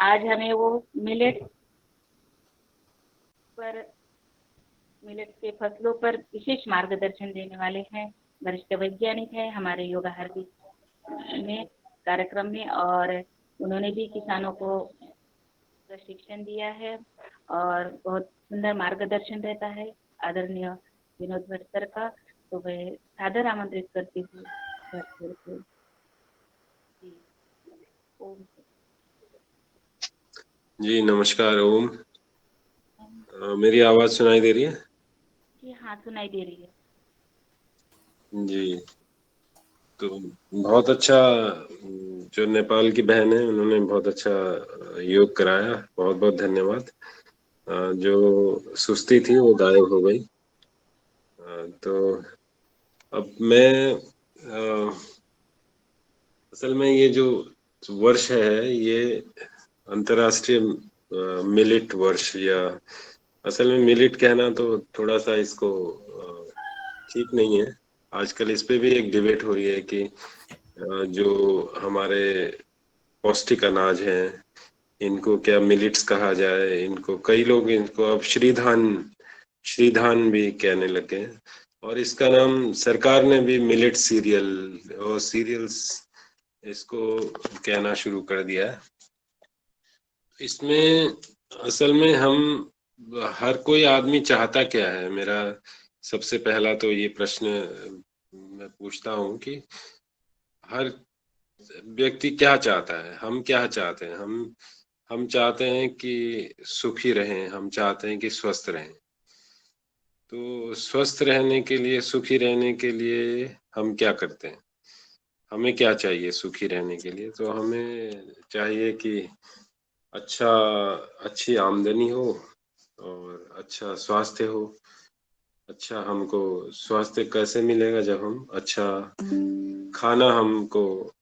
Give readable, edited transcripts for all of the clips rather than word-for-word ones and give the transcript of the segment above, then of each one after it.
आज हमें वो मिलेट के फसलों पर विशेष मार्गदर्शन देने वाले हैं। वरिष्ठ वैज्ञानिक हैं हमारे योगा हर्दी में कार्यक्रम में, और उन्होंने भी किसानों को प्रशिक्षण दिया है और बहुत सुंदर मार्गदर्शन रहता है आदरणीय विनोद भट्ट सर का। तो मैं सादर आमंत्रित करती हूँ भट्ट को। जी ओम। जी नमस्कार ओम। मेरी आवाज सुनाई दे रही है? जी हाँ, सुनाई दे रही है। जी, तो बहुत अच्छा। जो नेपाल की बहन है उन्होंने बहुत अच्छा योग कराया, बहुत बहुत धन्यवाद। जो सुस्ती थी वो गायब हो गई। तो अब मैं असल में ये जो वर्ष है ये अंतर्राष्ट्रीय मिलेट वर्ष, या असल में मिलेट कहना तो थोड़ा सा इसको ठीक नहीं है। आजकल इस पे भी एक डिबेट हो रही है कि जो हमारे पौष्टिक अनाज हैं इनको क्या मिलेट्स कहा जाए। इनको कई लोग इनको अब श्रीधान श्रीधान भी कहने लगे हैं, और इसका नाम सरकार ने भी मिलेट सीरियल और सीरियल्स इसको कहना शुरू कर दिया है। इसमें असल में हम हर कोई आदमी चाहता क्या है, मेरा सबसे पहला तो ये प्रश्न मैं पूछता हूँ कि हर व्यक्ति क्या चाहता है, हम क्या चाहते हैं। हम चाहते हैं कि सुखी रहें, हम चाहते हैं कि स्वस्थ रहें। तो स्वस्थ रहने के लिए, सुखी रहने के लिए हम क्या करते हैं, हमें क्या चाहिए सुखी रहने के लिए? तो हमें चाहिए कि अच्छा अच्छी आमदनी हो और अच्छा स्वास्थ्य हो। अच्छा, हमको स्वास्थ्य कैसे मिलेगा? जब हम अच्छा खाना हमको,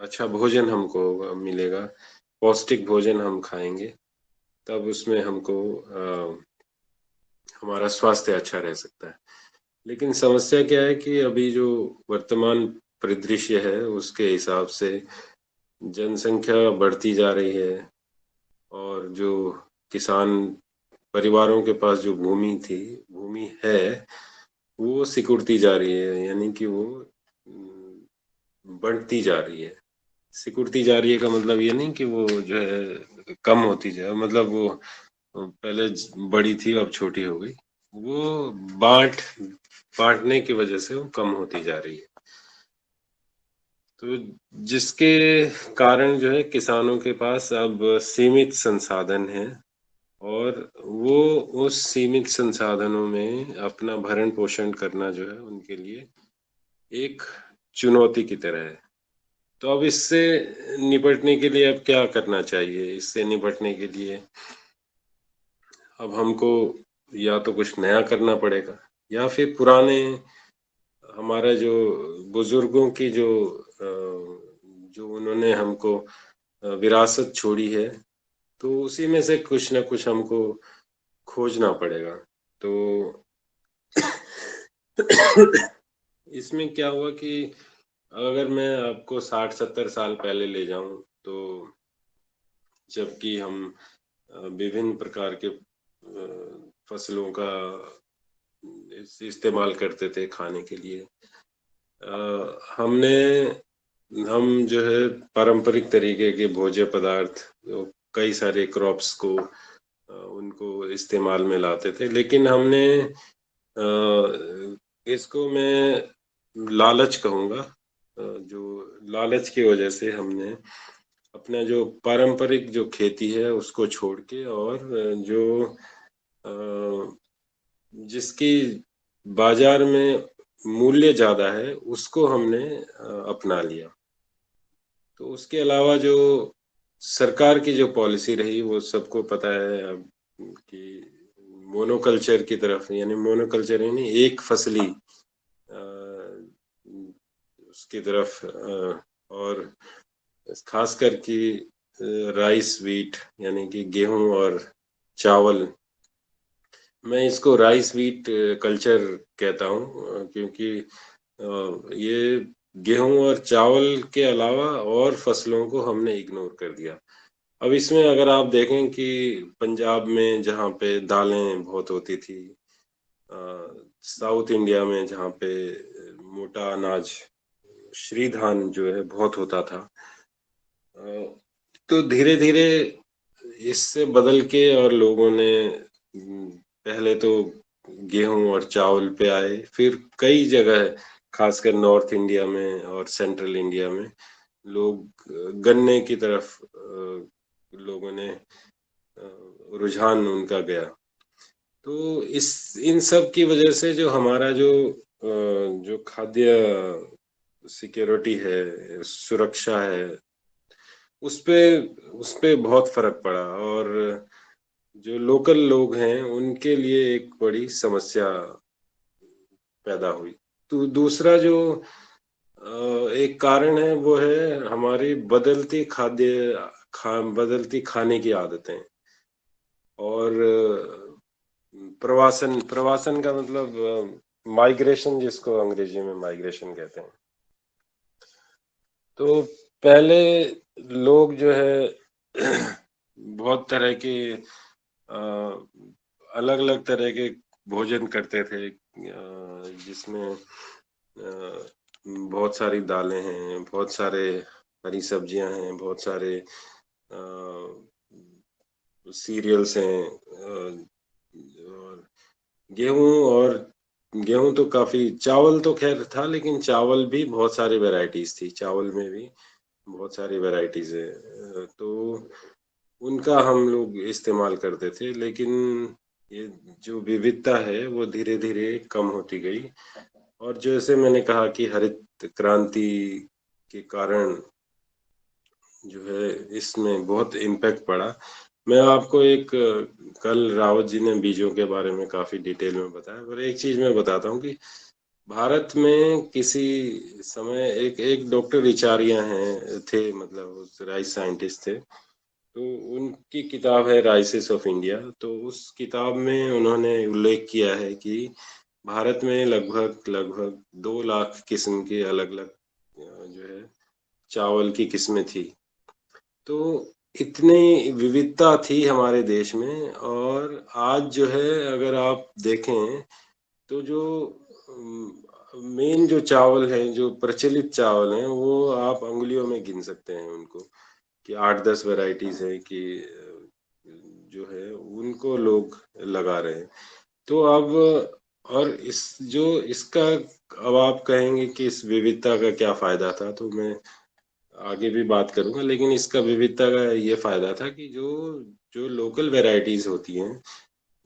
अच्छा भोजन हमको मिलेगा, पौष्टिक भोजन हम खाएंगे, तब उसमें हमको हमारा स्वास्थ्य अच्छा रह सकता है। लेकिन समस्या क्या है कि अभी जो वर्तमान परिदृश्य है उसके हिसाब से जनसंख्या बढ़ती जा रही है, और जो किसान परिवारों के पास जो भूमि है वो सिकुड़ती जा रही है, यानी कि वो बढ़ती जा रही है। सिकुड़ती जा रही है का मतलब ये नहीं कि वो जो है कम होती जाए, मतलब वो पहले बड़ी थी अब छोटी हो गई। वो बांटने की वजह से वो कम होती जा रही है। तो जिसके कारण जो है किसानों के पास अब सीमित संसाधन है, और वो उस सीमित संसाधनों में अपना भरण पोषण करना जो है उनके लिए एक चुनौती की तरह है। तो अब इससे निपटने के लिए अब क्या करना चाहिए? इससे निपटने के लिए अब हमको या तो कुछ नया करना पड़ेगा, या फिर पुराने हमारा जो बुजुर्गों की जो उन्होंने हमको विरासत छोड़ी है, तो उसी में से कुछ ना कुछ हमको खोजना पड़ेगा। तो इसमें क्या हुआ कि अगर मैं आपको 60-70 साल पहले ले जाऊं, तो जबकि हम विभिन्न प्रकार के फसलों का इस्तेमाल करते थे खाने के लिए, हमने हम जो है पारंपरिक तरीके के भोज्य पदार्थ, कई सारे क्रॉप्स को उनको इस्तेमाल में लाते थे। लेकिन हमने इसको मैं लालच कहूँगा, जो लालच की वजह से हमने अपना जो पारंपरिक जो खेती है उसको छोड़ के, और जो जिसकी बाजार में मूल्य ज्यादा है उसको हमने अपना लिया। तो उसके अलावा जो सरकार की जो पॉलिसी रही वो सबको पता है अब कि मोनोकल्चर की तरफ, यानी मोनोकल्चर यानी एक फसली उसकी तरफ, और खासकर कि राइस व्हीट यानी कि गेहूं और चावल। मैं इसको राइस व्हीट कल्चर कहता हूँ, क्योंकि ये गेहूं और चावल के अलावा और फसलों को हमने इग्नोर कर दिया। अब इसमें अगर आप देखें कि पंजाब में जहाँ पे दालें बहुत होती थी, साउथ इंडिया में जहाँ पे मोटा अनाज श्री धान जो है बहुत होता था, तो धीरे धीरे इससे बदल के और लोगों ने पहले तो गेहूं और चावल पे आए, फिर कई जगह खासकर नॉर्थ इंडिया में और सेंट्रल इंडिया में लोग गन्ने की तरफ लोगों ने रुझान उनका गया। तो इस इन सब की वजह से जो हमारा जो खाद्य सिक्योरिटी है, सुरक्षा है, उस पे बहुत फर्क पड़ा, और जो लोकल लोग हैं उनके लिए एक बड़ी समस्या पैदा हुई। तो दूसरा जो एक कारण है वो है हमारी बदलती खाने की आदतें, और प्रवासन प्रवासन का मतलब माइग्रेशन, जिसको अंग्रेजी में माइग्रेशन कहते हैं। तो पहले लोग जो है बहुत तरह के अलग अलग तरह के भोजन करते थे, जिसमें बहुत सारी दालें हैं, बहुत सारे हरी सब्जियां हैं, बहुत सारे सीरियल्स हैं, और गेहूं और गेहूं तो काफी, चावल तो खैर था, लेकिन चावल भी बहुत सारी वैरायटीज थी, चावल में भी बहुत सारी वैरायटीज है, तो उनका हम लोग इस्तेमाल करते थे। लेकिन ये जो विविधता है वो धीरे धीरे कम होती गई, और जैसे मैंने कहा कि हरित क्रांति के कारण जो है इसमें बहुत इम्पैक्ट पड़ा। मैं आपको कल रावत जी ने बीजों के बारे में काफी डिटेल में बताया, पर एक चीज मैं बताता हूँ कि भारत में किसी समय एक एक डॉक्टर रिचारिया हैं थे, मतलब राइस साइंटिस्ट थे, तो उनकी किताब है राइसेस ऑफ इंडिया। तो उस किताब में उन्होंने उल्लेख किया है कि भारत में लगभग लगभग 2 लाख किस्म के अलग अलग जो है चावल की किस्में थी। तो इतनी विविधता थी हमारे देश में, और आज जो है अगर आप देखें तो जो मेन जो चावल हैं, जो प्रचलित चावल हैं, वो आप अंगुलियों में गिन सकते हैं उनको, कि 8-10 वैरायटीज है कि जो है उनको लोग लगा रहे हैं। तो अब और इस जो इसका अब आप कहेंगे कि इस विविधता का क्या फायदा था, तो मैं आगे भी बात करूंगा, लेकिन इसका विविधता का ये फायदा था कि जो जो लोकल वैरायटीज होती हैं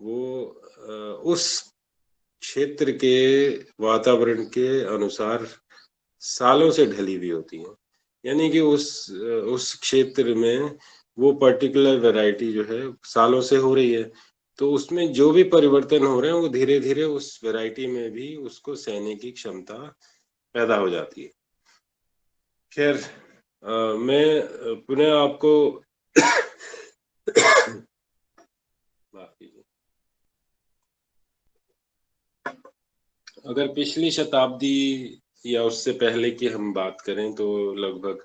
वो उस क्षेत्र के वातावरण के अनुसार सालों से ढली हुई होती हैं। यानी कि उस क्षेत्र में वो पर्टिकुलर वैरायटी जो है सालों से हो रही है, तो उसमें जो भी परिवर्तन हो रहे हैं वो धीरे धीरे उस वैरायटी में भी उसको सहने की क्षमता पैदा हो जाती है। खैर, मैं पुनः आपको माफ कीजिए, अगर पिछली शताब्दी या उससे पहले की हम बात करें तो लगभग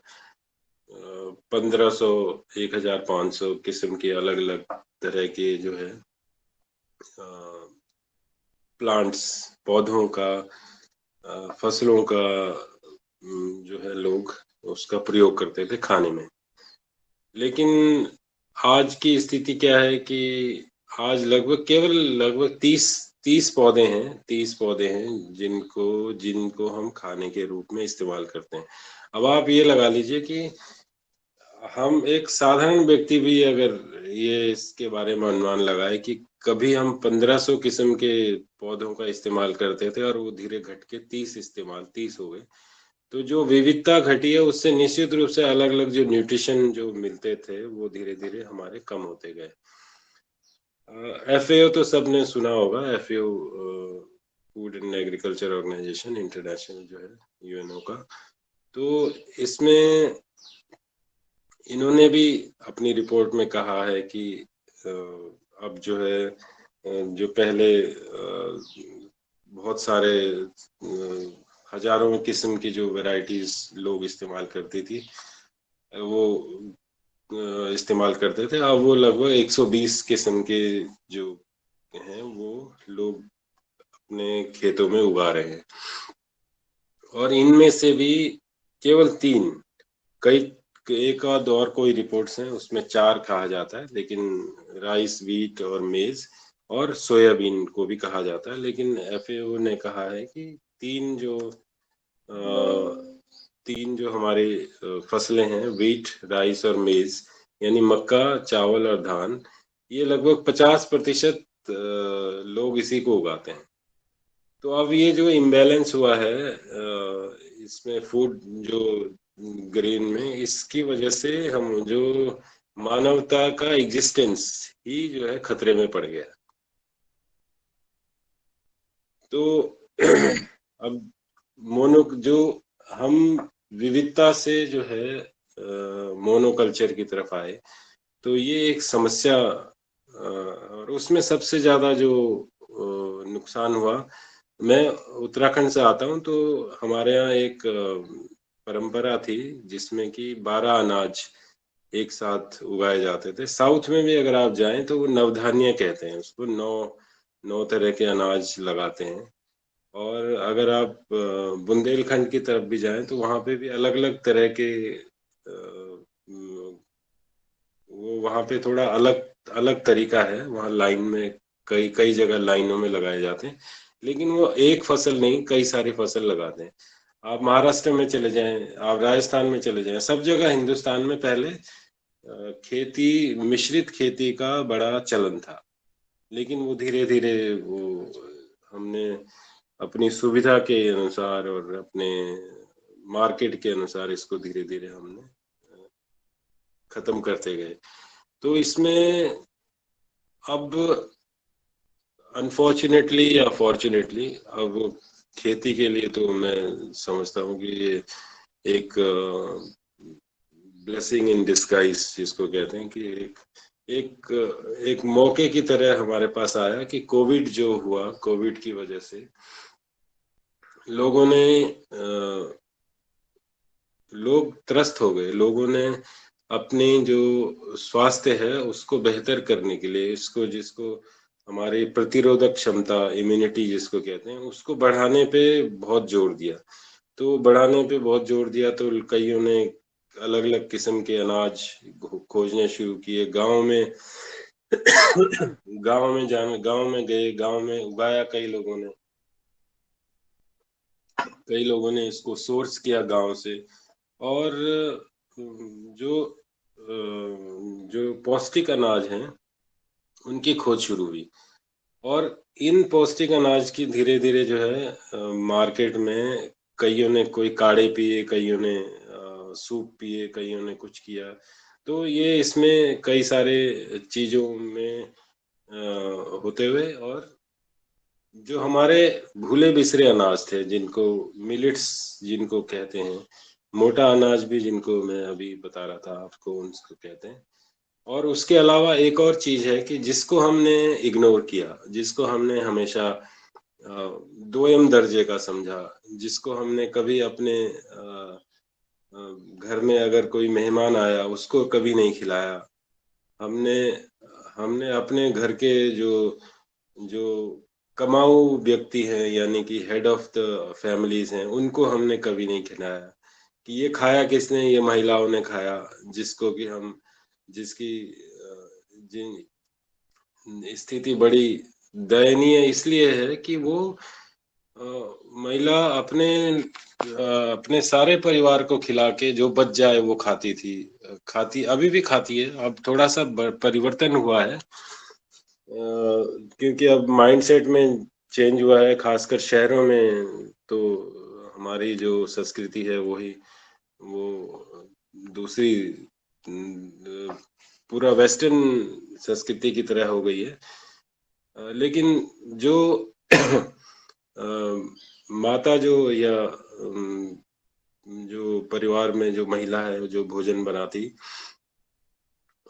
1500-1500 किस्म के अलग अलग तरह के जो है प्लांट्स, पौधों का, फसलों का जो है लोग उसका प्रयोग करते थे खाने में। लेकिन आज की स्थिति क्या है कि आज लगभग 30 पौधे हैं जिनको जिनको हम खाने के रूप में इस्तेमाल करते हैं। अब आप ये लगा लीजिए कि हम एक साधारण व्यक्ति भी अगर ये इसके बारे में अनुमान लगाए कि कभी हम 1500 किस्म के पौधों का इस्तेमाल करते थे और वो धीरे घट के 30 हो गए, तो जो विविधता घटी है उससे निश्चित रूप से अलग अलग जो न्यूट्रिशन जो मिलते थे वो धीरे धीरे हमारे कम होते गए। एफएओ तो सबने सुना होगा, FAO food and agriculture organisation international जो है, यूएनओ का। तो इसमें इन्होंने भी अपनी रिपोर्ट में कहा है कि अब जो है जो पहले बहुत सारे हजारों किस्म की जो वैरायटीज लोग इस्तेमाल करती थी, वो इस्तेमाल करते थे, अब वो लगभग 120 किस्म के जो हैं वो लोग अपने खेतों में उगा रहे हैं। और इनमें से भी केवल 3, कई एक आध और कोई रिपोर्ट्स हैं उसमें 4 कहा जाता है, लेकिन राइस, वीट और मेज और सोयाबीन को भी कहा जाता है, लेकिन एफएओ ने कहा है कि 3 जो अ, 3 जो हमारे फसलें हैं, वीट, राइस और मेज, यानी मक्का, चावल और धान, ये लगभग 50% लोग इसी को उगाते हैं। तो अब ये जो इम्बैलेंस हुआ है इसमें फूड जो ग्रेन में, इसकी वजह से हम जो मानवता का एग्जिस्टेंस ही जो है खतरे में पड़ गया। तो अब जो हम विविधता से जो है मोनोकल्चर की तरफ आए, तो ये एक समस्या और उसमें सबसे ज्यादा जो नुकसान हुआ, मैं उत्तराखंड से आता हूँ, तो हमारे यहाँ एक परंपरा थी जिसमें कि 12 अनाज एक साथ उगाए जाते थे। साउथ में भी अगर आप जाएं तो वो नवधान्य कहते हैं उसको, 9 तरह के अनाज लगाते हैं। और अगर आप बुंदेलखंड की तरफ भी जाएं तो वहाँ पे भी अलग अलग तरह के वो वहाँ पे थोड़ा अलग अलग तरीका है, वहाँ लाइन में कई कई जगह लाइनों में लगाए जाते हैं, लेकिन वो एक फसल नहीं, कई सारी फसल लगाते हैं। आप महाराष्ट्र में चले जाएं, आप राजस्थान में चले जाएं, सब जगह हिंदुस्तान में पहले खेती, मिश्रित खेती का बड़ा चलन था, लेकिन वो धीरे धीरे वो हमने अपनी सुविधा के अनुसार और अपने मार्केट के अनुसार इसको धीरे धीरे हमने खत्म करते गए। तो इसमें अब अनफॉर्चुनेटली या फॉर्चुनेटली, अब खेती के लिए तो मैं समझता हूँ कि ये एक ब्लेसिंग इन डिस्गाइज जिसको कहते हैं, कि एक एक मौके की तरह हमारे पास आया कि कोविड जो हुआ, कोविड की वजह से लोगों ने लोग त्रस्त हो गए, लोगों ने अपने जो स्वास्थ्य है उसको बेहतर करने के लिए, इसको जिसको हमारी प्रतिरोधक क्षमता, इम्यूनिटी जिसको कहते हैं, उसको बढ़ाने पे बहुत जोर दिया। तो बढ़ाने पे बहुत जोर दिया तो कईयों ने अलग अलग किस्म के अनाज खोजने शुरू किए, गांव में गांव में गए, गांव में उगाया कई लोगों ने इसको सोर्स किया गांव से, और जो जो पौष्टिक अनाज हैं उनकी खोज शुरू हुई। और इन पौष्टिक अनाज की धीरे धीरे जो है मार्केट में कईयों ने कोई काढ़े पिए, कईयों ने सूप पिए, कईयों ने कुछ किया। तो ये इसमें कई सारे चीजों में होते हुए, और जो हमारे भूले बिसरे अनाज थे, जिनको मिलेट्स जिनको कहते हैं, मोटा अनाज भी जिनको मैं अभी बता रहा था आपको, उनको कहते हैं। और उसके अलावा एक और चीज है कि जिसको हमने इग्नोर किया, जिसको हमने हमेशा दोयम दर्जे का समझा, जिसको हमने कभी अपने घर में अगर कोई मेहमान आया उसको कभी नहीं खिलाया, हमने हमने अपने घर के जो जो कमाऊ व्यक्ति हैं, यानी कि हेड ऑफ द फैमिलीज हैं, उनको हमने कभी नहीं खिलाया। कि ये खाया किसने, ये महिलाओं ने खाया, जिसको कि हम जिसकी जिन स्थिति बड़ी दयनीय इसलिए है कि वो महिला अपने सारे परिवार को खिला के जो बच जाए वो खाती थी, खाती अभी भी खाती है। अब थोड़ा सा परिवर्तन हुआ है, क्योंकि अब माइंडसेट में चेंज हुआ है, खासकर शहरों में। तो हमारी जो संस्कृति है वही वो दूसरी पूरा वेस्टर्न संस्कृति की तरह हो गई है। लेकिन जो माता जो या जो परिवार में जो महिला है जो भोजन बनाती,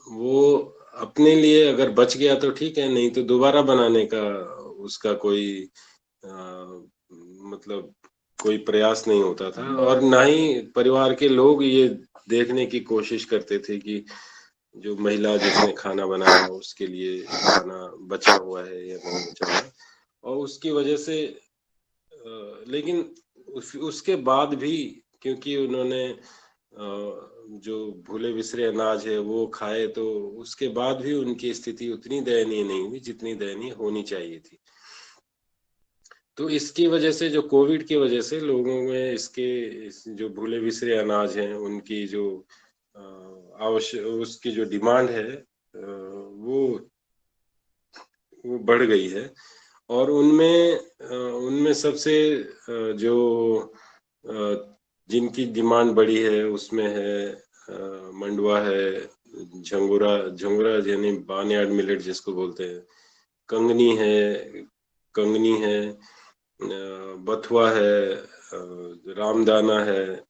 वो अपने लिए अगर बच गया तो ठीक है, नहीं तो दोबारा बनाने का उसका कोई मतलब कोई प्रयास नहीं होता था। और ना ही परिवार के लोग ये देखने की कोशिश करते थे कि जो महिला जिसने खाना बनाया उसके लिए खाना बचा हुआ है या नहीं बचा हुआ है, और उसकी वजह से लेकिन उसके बाद भी क्योंकि उन्होंने जो भूले बिसरे अनाज है वो खाए, तो उसके बाद भी उनकी स्थिति उतनी दयनीय नहीं हुई जितनी दयनीय होनी चाहिए थी। तो इसकी वजह से, जो कोविड की वजह से लोगों में जो भूले बिसरे अनाज हैं उनकी जो आवश्यक उसकी जो डिमांड है वो बढ़ गई है। और उनमें सबसे जो जिनकी डिमांड बढ़ी है उसमें है मंडुआ है, झंगोरा झंगोरा यानी बार्नयार्ड मिलेट जिसको बोलते हैं, कंगनी है कंगनी है, बथुआ है, रामदाना है,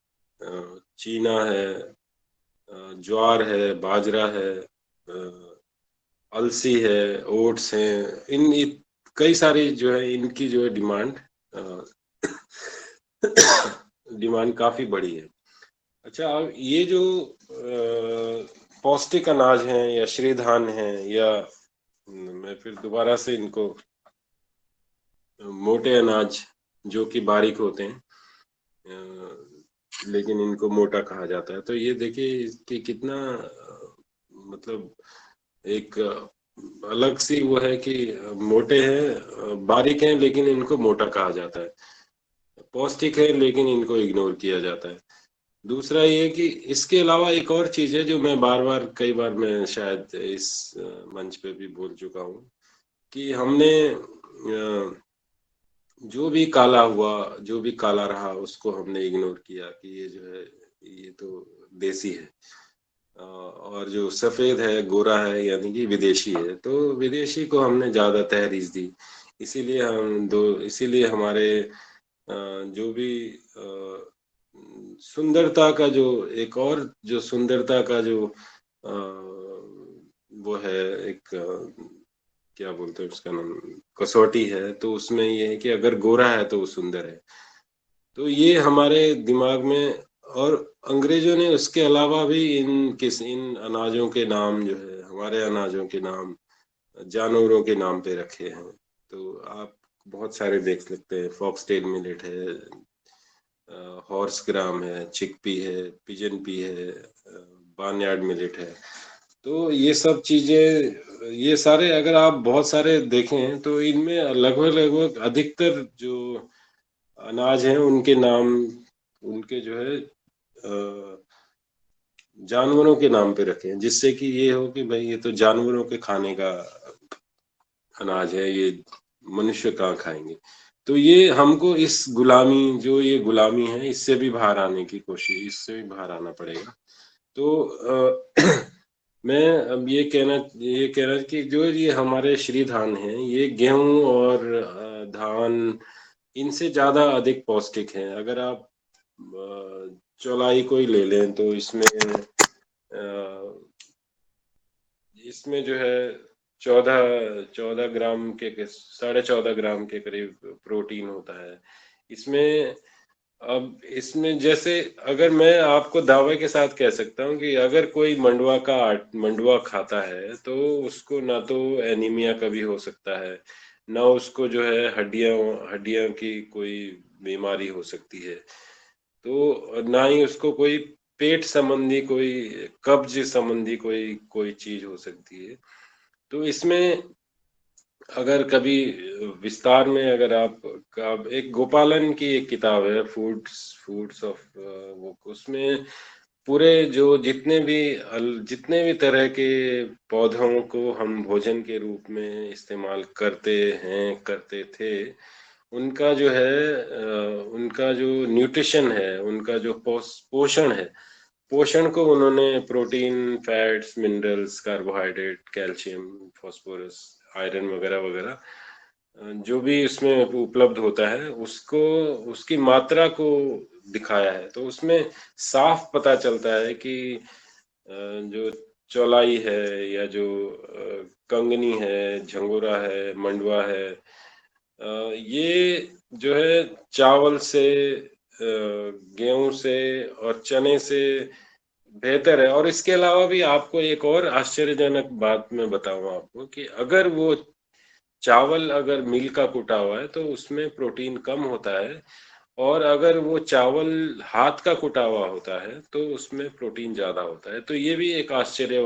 चीना है, ज्वार है, बाजरा है, अलसी है, ओट्स हैं, कई सारी जो है इनकी जो है डिमांड काफी बड़ी है। अच्छा, अब ये जो पौष्टिक अनाज हैं या श्री धान हैं, या मैं फिर दोबारा से इनको मोटे अनाज जो कि बारीक होते हैं लेकिन इनको मोटा कहा जाता है, तो ये देखिए कि कितना मतलब एक अलग सी वो है कि मोटे हैं, बारीक हैं, लेकिन इनको मोटा कहा जाता है, पौष्टिक है लेकिन इनको इग्नोर किया जाता है। दूसरा ये कि इसके अलावा एक और चीज है जो मैं बार बार कई बार मैं शायद इस मंच पे भी बोल चुका हूँ कि हमने जो भी काला हुआ, जो भी काला रहा उसको हमने इग्नोर किया कि ये जो है ये तो देसी है, और जो सफेद है, गोरा है, यानी कि विदेशी है, तो विदेशी को हमने ज्यादा तहरीज दी। इसीलिए हमारे जो भी सुंदरता का जो एक और जो सुंदरता का जो वो है एक क्या बोलते हैं उसका नाम, कसौटी है, तो उसमें ये है कि अगर गोरा है तो वो सुंदर है। तो ये हमारे दिमाग में, और अंग्रेजों ने उसके अलावा भी इन अनाजों के नाम जो है, हमारे अनाजों के नाम जानवरों के नाम पे रखे हैं। तो आप बहुत सारे देख सकते हैं, फॉक्सटेल मिलेट है, हॉर्स ग्राम है, चिकपी है, पिजन पी है, बार्नयार्ड मिलेट है। तो ये सब चीजें, ये सारे अगर आप बहुत सारे देखें तो इनमें लगभग लगभग अधिकतर जो अनाज हैं उनके नाम, उनके जो है जानवरों के नाम पे रखे हैं, जिससे कि ये हो कि भाई ये तो जानवरों के खाने का अनाज है, ये मनुष्य कहाँ खाएंगे। तो ये हमको इस गुलामी, जो ये गुलामी है, इससे भी बाहर आने की कोशिश, इससे भी बाहर आना पड़ेगा। तो मैं अब ये कहना कि जो ये हमारे श्री धान हैं, ये गेहूं और धान इनसे ज्यादा अधिक पौष्टिक हैं। अगर आप चौलाई को ही ले लें तो इसमें जो है 14 ग्राम के 14.5 ग्राम के करीब प्रोटीन होता है इसमें। अब इसमें जैसे, अगर मैं आपको दावे के साथ कह सकता हूँ कि अगर कोई मंडुआ खाता है तो उसको ना तो एनीमिया कभी हो सकता है, ना उसको जो है हड्डियां हड्डियां की कोई बीमारी हो सकती है, तो ना ही उसको कोई पेट संबंधी, कोई कब्ज संबंधी कोई कोई चीज हो सकती है। तो इसमें अगर कभी विस्तार में, अगर आप एक गोपालन की एक किताब है, फूड्स फूड्स ऑफ वो, उसमें पूरे जो जितने भी तरह के पौधों को हम भोजन के रूप में इस्तेमाल करते थे, उनका जो है उनका जो न्यूट्रिशन है, उनका जो पोषण है, पोषण को उन्होंने protein, fats, minerals, carbohydrate, calcium, phosphorus, iron वगैरह वगैरह जो भी इसमें उपलब्ध होता है, उसको उसकी मात्रा को दिखाया है। तो उसमें साफ पता चलता है कि जो चौलाई है, या जो कंगनी है, झंगोरा है, मंडुआ है, ये जो है चावल से, गेहूं से और चने से बेहतर है। और इसके अलावा भी आपको एक और आश्चर्यजनक बात मैं बताऊं आपको कि अगर वो चावल अगर मिल का कुटा हुआ है तो उसमें प्रोटीन कम होता है, और अगर वो चावल हाथ का कुटा हुआ होता है तो उसमें प्रोटीन ज्यादा होता है। तो ये भी एक आश्चर्य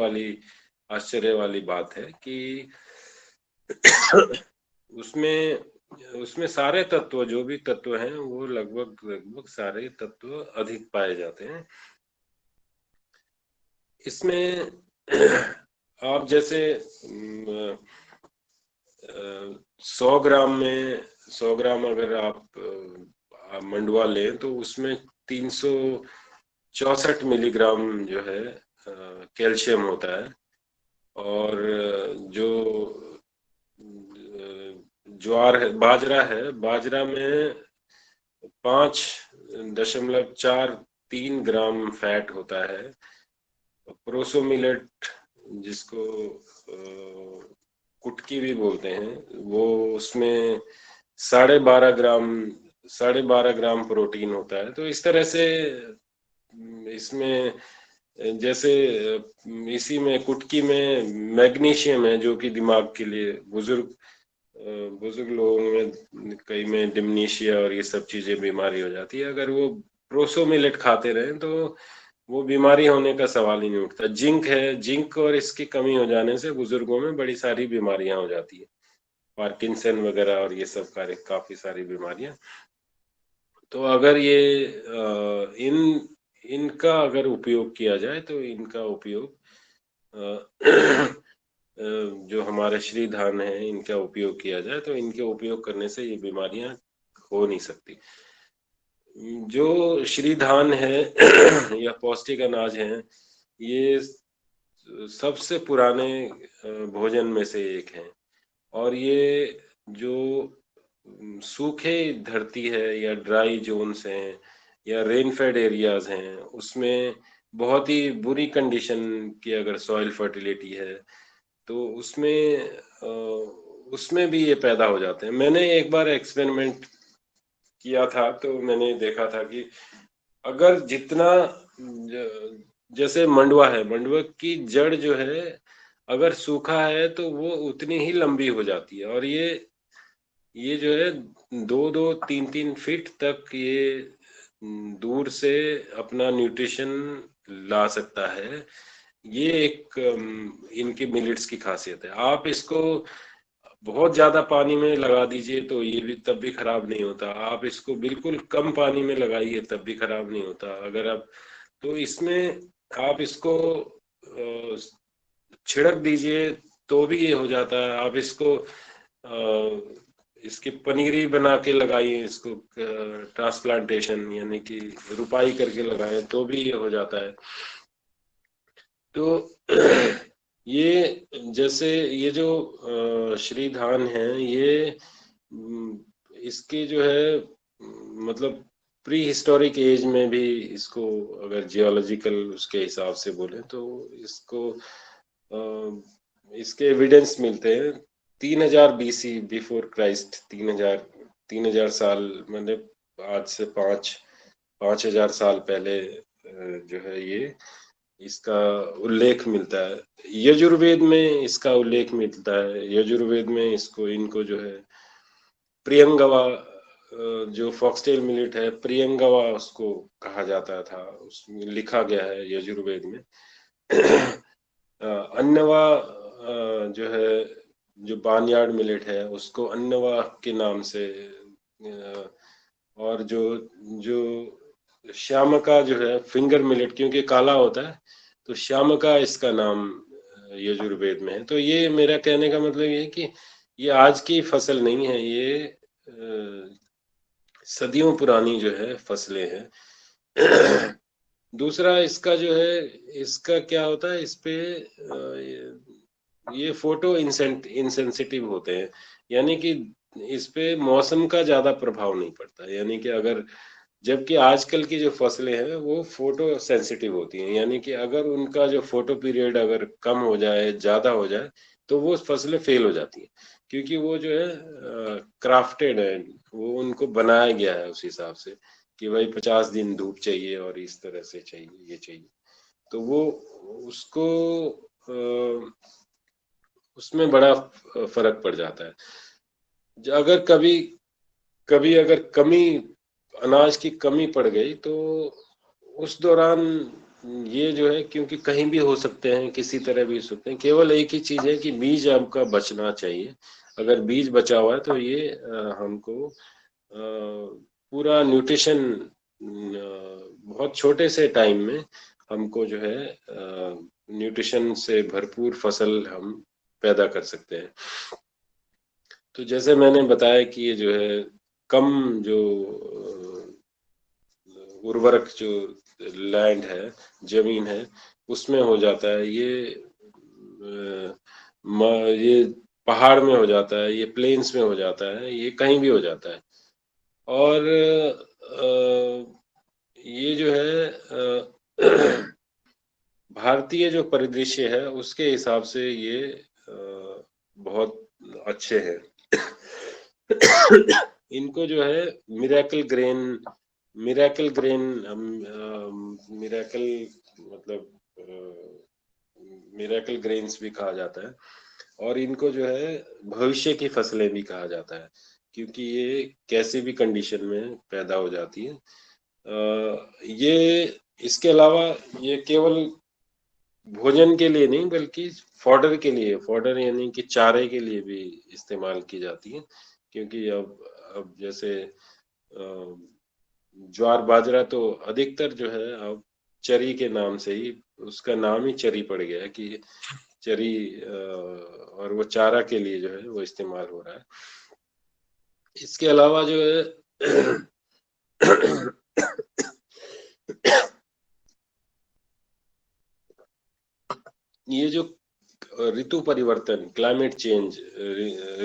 वाली बात है कि उसमें उसमें सारे तत्व, जो भी तत्व हैं, वो लगभग लगभग सारे तत्व अधिक पाए जाते हैं इसमें। आप जैसे 100 ग्राम में 100 ग्राम अगर आप मंडुआ लें तो उसमें 364 मिलीग्राम जो है कैल्शियम होता है। और जो ज्वार है, बाजरा में 5.43 ग्राम फैट होता है। प्रोसो मिलेट, जिसको कुटकी भी बोलते हैं, वो उसमें 12.5 ग्राम 12.5 ग्राम प्रोटीन होता है। तो इस तरह से इसमें जैसे इसी में कुटकी में मैग्नीशियम है, जो कि दिमाग के लिए बुजुर्ग लोगों में कई में डिमनीशिया और ये सब चीजें बीमारी हो जाती है। अगर वो प्रोसो मिलेट खाते रहे तो वो बीमारी होने का सवाल ही नहीं उठता। जिंक है, जिंक और इसकी कमी हो जाने से बुजुर्गों में बड़ी सारी बीमारियां हो जाती है, पार्किंसन वगैरह और ये सब काफी सारी बीमारियां। तो अगर ये इनका अगर उपयोग किया जाए तो इनका उपयोग जो हमारे श्री धान है, इनका उपयोग किया जाए तो इनके उपयोग करने से ये बीमारियां हो नहीं सकती। जो श्री धान है या पौष्टिक अनाज है, ये सबसे पुराने भोजन में से एक है। और ये जो सूखे धरती है या ड्राई जोन्स हैं या रेन फेड एरियाज हैं, उसमें बहुत ही बुरी कंडीशन की अगर सॉइल फर्टिलिटी है तो उसमें भी ये पैदा हो जाते हैं। मैंने एक बार एक्सपेरिमेंट किया था तो मैंने देखा था कि अगर जितना जैसे मंडुआ है, मंडुआ की जड़ जो है अगर सूखा है तो वो उतनी ही लंबी हो जाती है। और ये जो है 2-2 3-3 फीट तक ये दूर से अपना न्यूट्रिशन ला सकता है। ये एक इनकी मिलेट्स की खासियत है। आप इसको बहुत ज्यादा पानी में लगा दीजिए तो ये भी तब भी खराब नहीं होता। आप इसको बिल्कुल कम पानी में लगाइए तब भी खराब नहीं होता। अगर आप तो इसमें आप इसको छिड़क दीजिए तो भी ये हो जाता है। आप इसको इसकी पनीरी बना के लगाइए, इसको ट्रांसप्लांटेशन यानी कि रुपाई करके लगाए तो भी ये हो जाता है। तो ये जैसे ये जो श्री धान है, ये इसके जो है मतलब प्री हिस्टोरिक एज में भी इसको अगर जियोलॉजिकल उसके हिसाब से बोले तो इसको इसके एविडेंस मिलते हैं 3000 BC, बिफोर क्राइस्ट। 3000 साल, मतलब आज से 5000 साल पहले जो है ये इसका उल्लेख मिलता है। यजुर्वेद में इसका उल्लेख मिलता है। यजुर्वेद में इनको जो है प्रियंगवा, जो फॉक्सटेल मिलेट है, प्रियंगवा उसको कहा जाता था, उसमें लिखा गया है यजुर्वेद में। अन्नवा जो है, जो बार्नयार्ड मिलेट है, उसको अन्नवा के नाम से। और जो श्यामका जो है फिंगर मिलेट, क्योंकि काला होता है तो श्यामका इसका नाम यजुर्वेद में है। तो ये मेरा कहने का मतलब ये है कि ये आज की फसल नहीं है, ये सदियों पुरानी जो है फसलें हैं। दूसरा इसका जो है, इसका क्या होता है, इस पे ये फोटो इंसेंसिटिव होते हैं, यानी कि इस पे मौसम का ज्यादा प्रभाव नहीं पड़ता। यानी कि अगर, जबकि आजकल की जो फसलें हैं वो फोटो सेंसिटिव होती हैं, यानी कि अगर उनका जो फोटो पीरियड अगर कम हो जाए, ज्यादा हो जाए, तो वो फसलें फेल हो जाती हैं, क्योंकि वो जो है क्राफ्टेड है, वो उनको बनाया गया है उस हिसाब से कि भाई 50 दिन धूप चाहिए और इस तरह से चाहिए, ये चाहिए। तो वो उसको उसमें बड़ा फर्क पड़ जाता है। अगर कभी कभी अगर कमी अनाज की कमी पड़ गई तो उस दौरान ये जो है, क्योंकि कहीं भी हो सकते हैं, किसी तरह भी हो सकते हैं, केवल एक ही चीज है कि बीज आपका बचना चाहिए। अगर बीज बचा हुआ है तो ये हमको पूरा न्यूट्रिशन बहुत छोटे से टाइम में हमको जो है न्यूट्रिशन से भरपूर फसल हम पैदा कर सकते हैं। तो जैसे मैंने बताया कि ये जो है कम जो उर्वरक जो लैंड है, जमीन है, उसमें हो जाता है ये पहाड़ में हो जाता है, ये प्लेन्स में हो जाता है, ये कहीं भी हो जाता है। और ये जो है भारतीय जो परिदृश्य है उसके हिसाब से ये बहुत अच्छे हैं। इनको जो है मिरेकल ग्रेन मिरेकल मतलब मिरेकल ग्रेन्स भी कहा जाता है, और इनको जो है भविष्य की फसलें भी कहा जाता है, क्योंकि ये कैसी भी कंडीशन में पैदा हो जाती है। ये इसके अलावा ये केवल भोजन के लिए नहीं बल्कि फॉडर के लिए, फॉडर यानी कि चारे के लिए भी इस्तेमाल की जाती है। क्योंकि अब जैसे ज्वार बाजरा तो अधिकतर जो है अब चरी के नाम से ही उसका नाम ही चरी पड़ गया है कि चरी, और वो चारा के लिए जो है वो इस्तेमाल हो रहा है। इसके अलावा जो है ये जो ऋतु परिवर्तन, क्लाइमेट चेंज,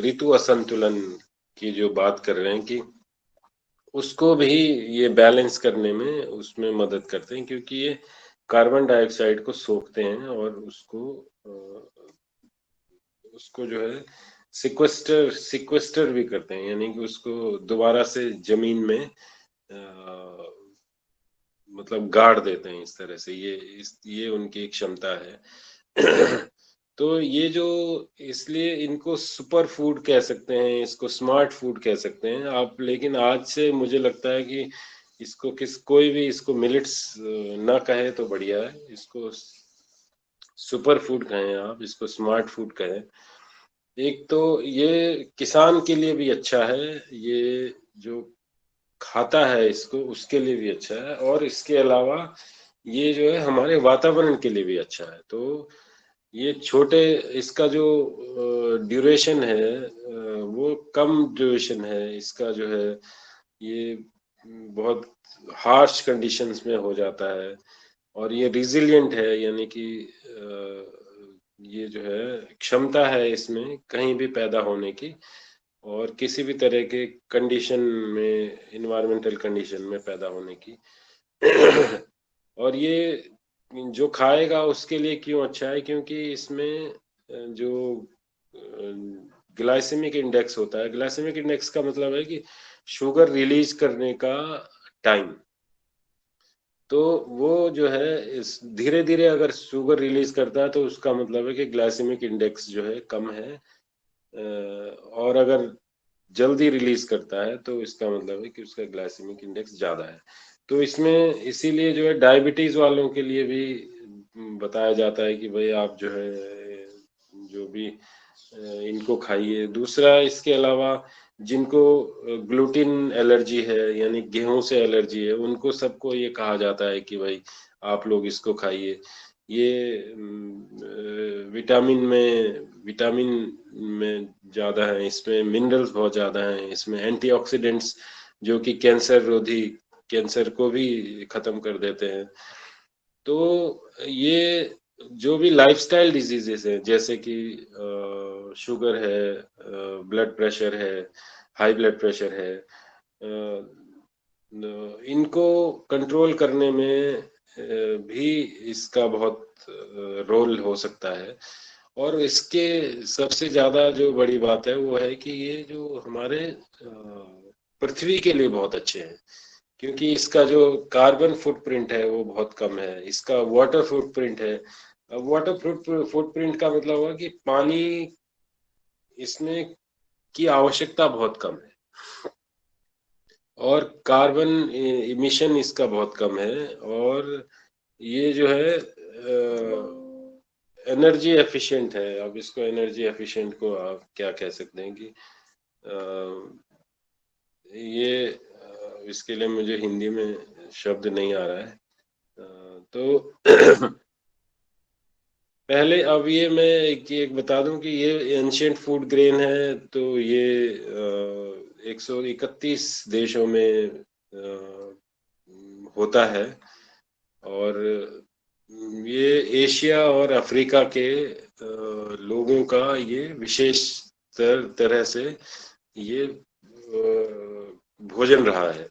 ऋतु असंतुलन की जो बात कर रहे हैं कि उसको भी ये बैलेंस करने में उसमें मदद करते हैं, क्योंकि ये कार्बन डाइऑक्साइड को सोखते हैं और उसको जो है सिक्वेस्टर भी करते हैं, यानी कि उसको दोबारा से जमीन में मतलब गाड़ देते हैं। इस तरह से ये उनकी एक क्षमता है। तो ये जो, इसलिए इनको सुपर फूड कह सकते हैं, इसको स्मार्ट फूड कह सकते हैं आप। लेकिन आज से मुझे लगता है कि इसको कोई भी इसको मिलेट्स ना कहे तो बढ़िया है, इसको सुपर फूड कहें आप, इसको स्मार्ट फूड कहें। एक तो ये किसान के लिए भी अच्छा है, ये जो खाता है इसको उसके लिए भी अच्छा है, और इसके अलावा ये जो है हमारे वातावरण के लिए भी अच्छा है। तो ये छोटे, इसका जो ड्यूरेशन है वो कम ड्यूरेशन है इसका जो है, ये बहुत हार्श कंडीशंस में हो जाता है, और ये रिजिलियंट है, यानी कि ये जो है क्षमता है इसमें कहीं भी पैदा होने की, और किसी भी तरह के कंडीशन में, इन्वायरमेंटल कंडीशन में पैदा होने की। और ये जो खाएगा उसके लिए क्यों अच्छा है, क्योंकि इसमें जो ग्लाइसेमिक इंडेक्स होता है, ग्लाइसेमिक इंडेक्स का मतलब है कि शुगर रिलीज करने का टाइम। तो वो जो है इस धीरे धीरे अगर शुगर रिलीज करता है तो उसका मतलब है कि ग्लाइसेमिक इंडेक्स जो है कम है, और अगर जल्दी रिलीज करता है तो इसका मतलब है कि उसका ग्लाइसेमिक इंडेक्स ज्यादा है। तो इसमें इसीलिए जो है डायबिटीज वालों के लिए भी बताया जाता है कि भाई आप जो है जो भी इनको खाइए। दूसरा, इसके अलावा जिनको ग्लूटीन एलर्जी है, यानी गेहूं से एलर्जी है, उनको सबको ये कहा जाता है कि भाई आप लोग इसको खाइए। ये विटामिन में ज्यादा है, इसमें मिनरल्स बहुत ज्यादा हैं, इसमें एंटीऑक्सीडेंट्स जो कि कैंसर रोधी, कैंसर को भी खत्म कर देते हैं। तो ये जो भी लाइफस्टाइल डिजीजेस हैं, जैसे कि शुगर है, ब्लड प्रेशर है, हाई ब्लड प्रेशर है, इनको कंट्रोल करने में भी इसका बहुत रोल हो सकता है। और इसके सबसे ज्यादा जो बड़ी बात है वो है कि ये जो हमारे पृथ्वी के लिए बहुत अच्छे हैं, क्योंकि इसका जो कार्बन फुटप्रिंट है वो बहुत कम है, इसका वाटर फुटप्रिंट है। अब वाटर फुटप्रिंट का मतलब हुआ कि पानी इसमें की आवश्यकता बहुत कम है, और कार्बन इमिशन इसका बहुत कम है, और ये जो है एनर्जी एफिशिएंट है। अब इसको एनर्जी एफिशिएंट को आप क्या कह सकते हैं कि ये इसके लिए मुझे हिंदी में शब्द नहीं आ रहा है। तो पहले, अब ये मैं एक बता दूं कि ये एंशियंट फूड ग्रेन है, तो ये 131 देशों में होता है, और ये एशिया और अफ्रीका के लोगों का ये विशेष तरह से ये भोजन रहा है।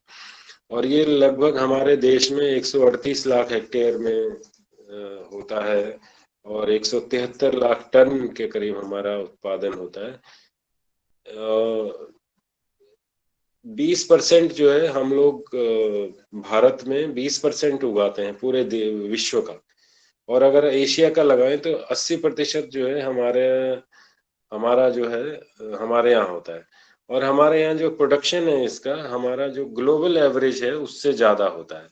और ये लगभग हमारे देश में 138 लाख हेक्टेयर में होता है, और 173 लाख टन के करीब हमारा उत्पादन होता है। 20% जो है हम लोग भारत में 20% उगाते हैं पूरे विश्व का, और अगर एशिया का लगाएं तो 80% जो है हमारा जो है हमारे यहाँ होता है। और हमारे यहाँ जो प्रोडक्शन है इसका, हमारा जो ग्लोबल एवरेज है उससे ज्यादा होता है।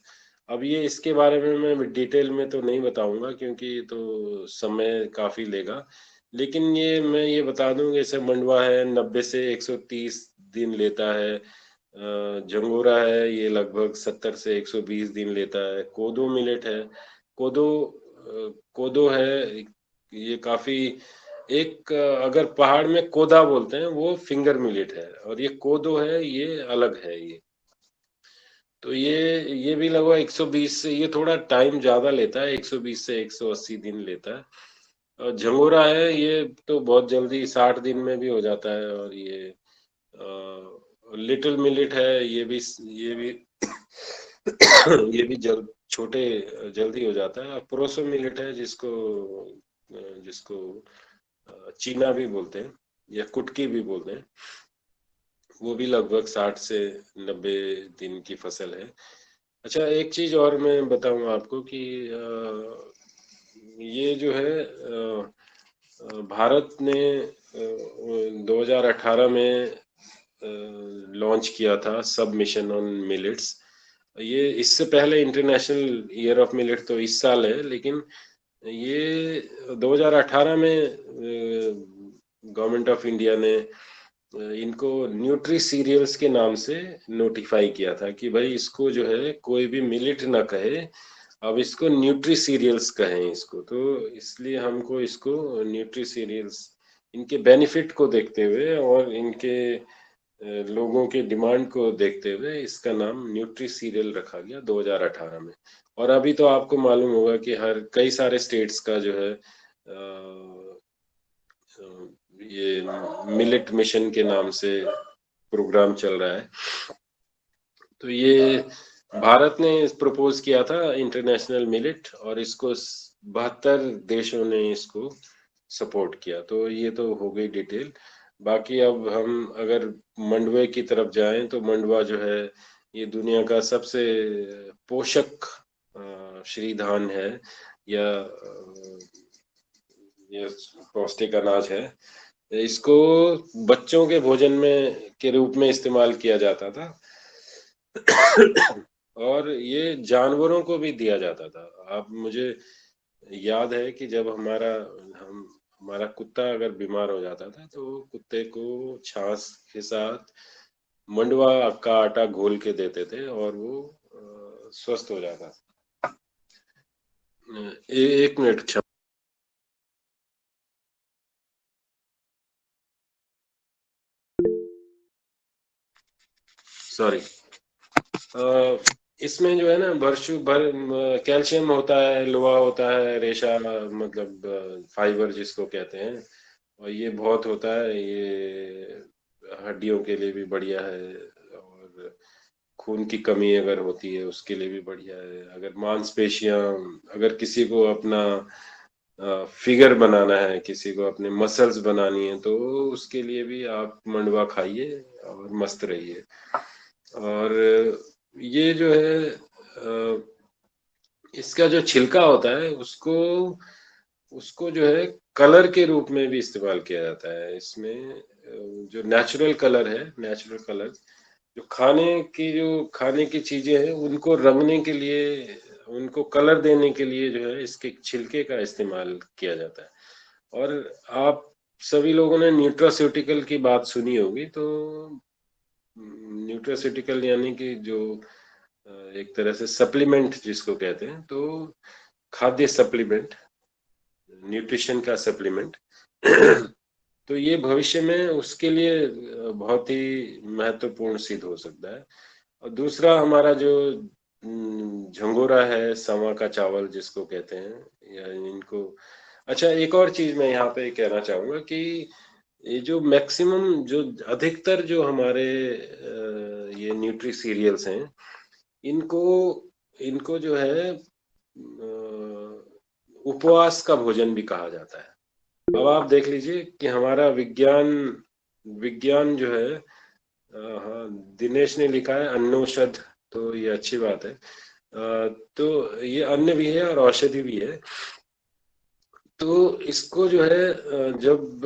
अब ये इसके बारे में मैं डिटेल में तो नहीं बताऊंगा क्योंकि तो समय काफी लेगा, लेकिन ये मैं ये बता दूं, जैसे मंडुवा है 90 से 130 दिन लेता है, झंगोरा है ये लगभग 70 से 120 दिन लेता है, कोदो मिलेट है, कोदो कोदो है ये काफी एक, अगर पहाड़ में कोदा बोलते हैं वो फिंगर मिलेट है, और ये कोदो है ये अलग है ये। तो ये भी लगभग 120 से, ये थोड़ा टाइम ज्यादा लेता है, 120 से 180 दिन लेता है। और झंगोरा है ये तो बहुत जल्दी 60 दिन में भी हो जाता है, और ये लिटिल मिलेट है ये भी ये भी छोटे जल्दी हो जाता है। और प्रोसो मिलेट है जिसको जिसको चीना भी बोलते हैं या कुटकी भी बोलते हैं, वो भी लगभग 60 से 90 दिन की फसल है। अच्छा, एक चीज और मैं बताऊं आपको कि ये जो है भारत ने 2018 में लॉन्च किया था सब मिशन ऑन मिलेट्स। ये इससे पहले इंटरनेशनल ईयर ऑफ मिलेट तो इस साल है, लेकिन ये 2018 में गवर्नमेंट ऑफ इंडिया ने इनको न्यूट्री सीरियल्स के नाम से नोटिफाई किया था कि भाई इसको जो है कोई भी मिलेट ना कहे, अब इसको न्यूट्री सीरियल्स कहें इसको। तो इसलिए हमको इसको न्यूट्री सीरियल्स, इनके बेनिफिट को देखते हुए और इनके लोगों के डिमांड को देखते हुए इसका नाम न्यूट्री सीरियल रखा गया 2018 में। और अभी तो आपको मालूम होगा कि हर कई सारे स्टेट्स का जो है ये मिलेट मिशन के नाम से प्रोग्राम चल रहा है। तो ये भारत ने प्रपोज किया था इंटरनेशनल मिलेट, और इसको 72 देशों ने इसको सपोर्ट किया। तो ये तो हो गई डिटेल। बाकी अब हम अगर मंडवे की तरफ जाएं तो मंडवा जो है ये दुनिया का सबसे पोषक श्री धान है, या ये पौष्टिक अनाज है। इसको बच्चों के भोजन में के रूप में इस्तेमाल किया जाता था और ये जानवरों को भी दिया जाता था। अब मुझे याद है कि जब हमारा कुत्ता अगर बीमार हो जाता था तो कुत्ते को छाछ के साथ मंडुआ का आटा घोल के देते थे और वो स्वस्थ हो जाता था। एक मिनट, सॉरी। इसमें जो है ना भरशु भर कैल्शियम होता है, लोहा होता है, रेशा मतलब फाइबर जिसको कहते हैं, और ये बहुत होता है। ये हड्डियों के लिए भी बढ़िया है, और खून की कमी अगर होती है उसके लिए भी बढ़िया है। अगर मांसपेशियां, अगर किसी को अपना फिगर बनाना है, किसी को अपने मसल्स बनानी है, तो उसके लिए भी आप मंडुआ खाइए और मस्त रहिए। और ये जो है इसका जो छिलका होता है उसको उसको जो है कलर के रूप में भी इस्तेमाल किया जाता है। इसमें जो नेचुरल कलर है, नेचुरल कलर जो खाने की चीजें हैं उनको रंगने के लिए, उनको कलर देने के लिए जो है इसके छिलके का इस्तेमाल किया जाता है। और आप सभी लोगों ने न्यूट्रास्यूटिकल की बात सुनी होगी। तो न्यूट्रास्यूटिकल यानी कि जो एक तरह से सप्लीमेंट जिसको कहते हैं, तो खाद्य सप्लीमेंट, न्यूट्रिशन का सप्लीमेंट तो ये भविष्य में उसके लिए बहुत ही महत्वपूर्ण सिद्ध हो सकता है। और दूसरा हमारा जो झंगोरा है, समा का चावल जिसको कहते हैं, या इनको, अच्छा एक और चीज मैं यहाँ पे कहना चाहूंगा कि ये जो मैक्सिमम जो अधिकतर जो हमारे ये न्यूट्री सीरियल्स हैं, इनको इनको जो है उपवास का भोजन भी कहा जाता है। अब आप देख लीजिए कि हमारा विज्ञान विज्ञान जो है, हाँ दिनेश ने लिखा है अन्नौषध, तो ये अच्छी बात है। तो ये अन्न भी है और औषधि भी है। तो इसको जो है जब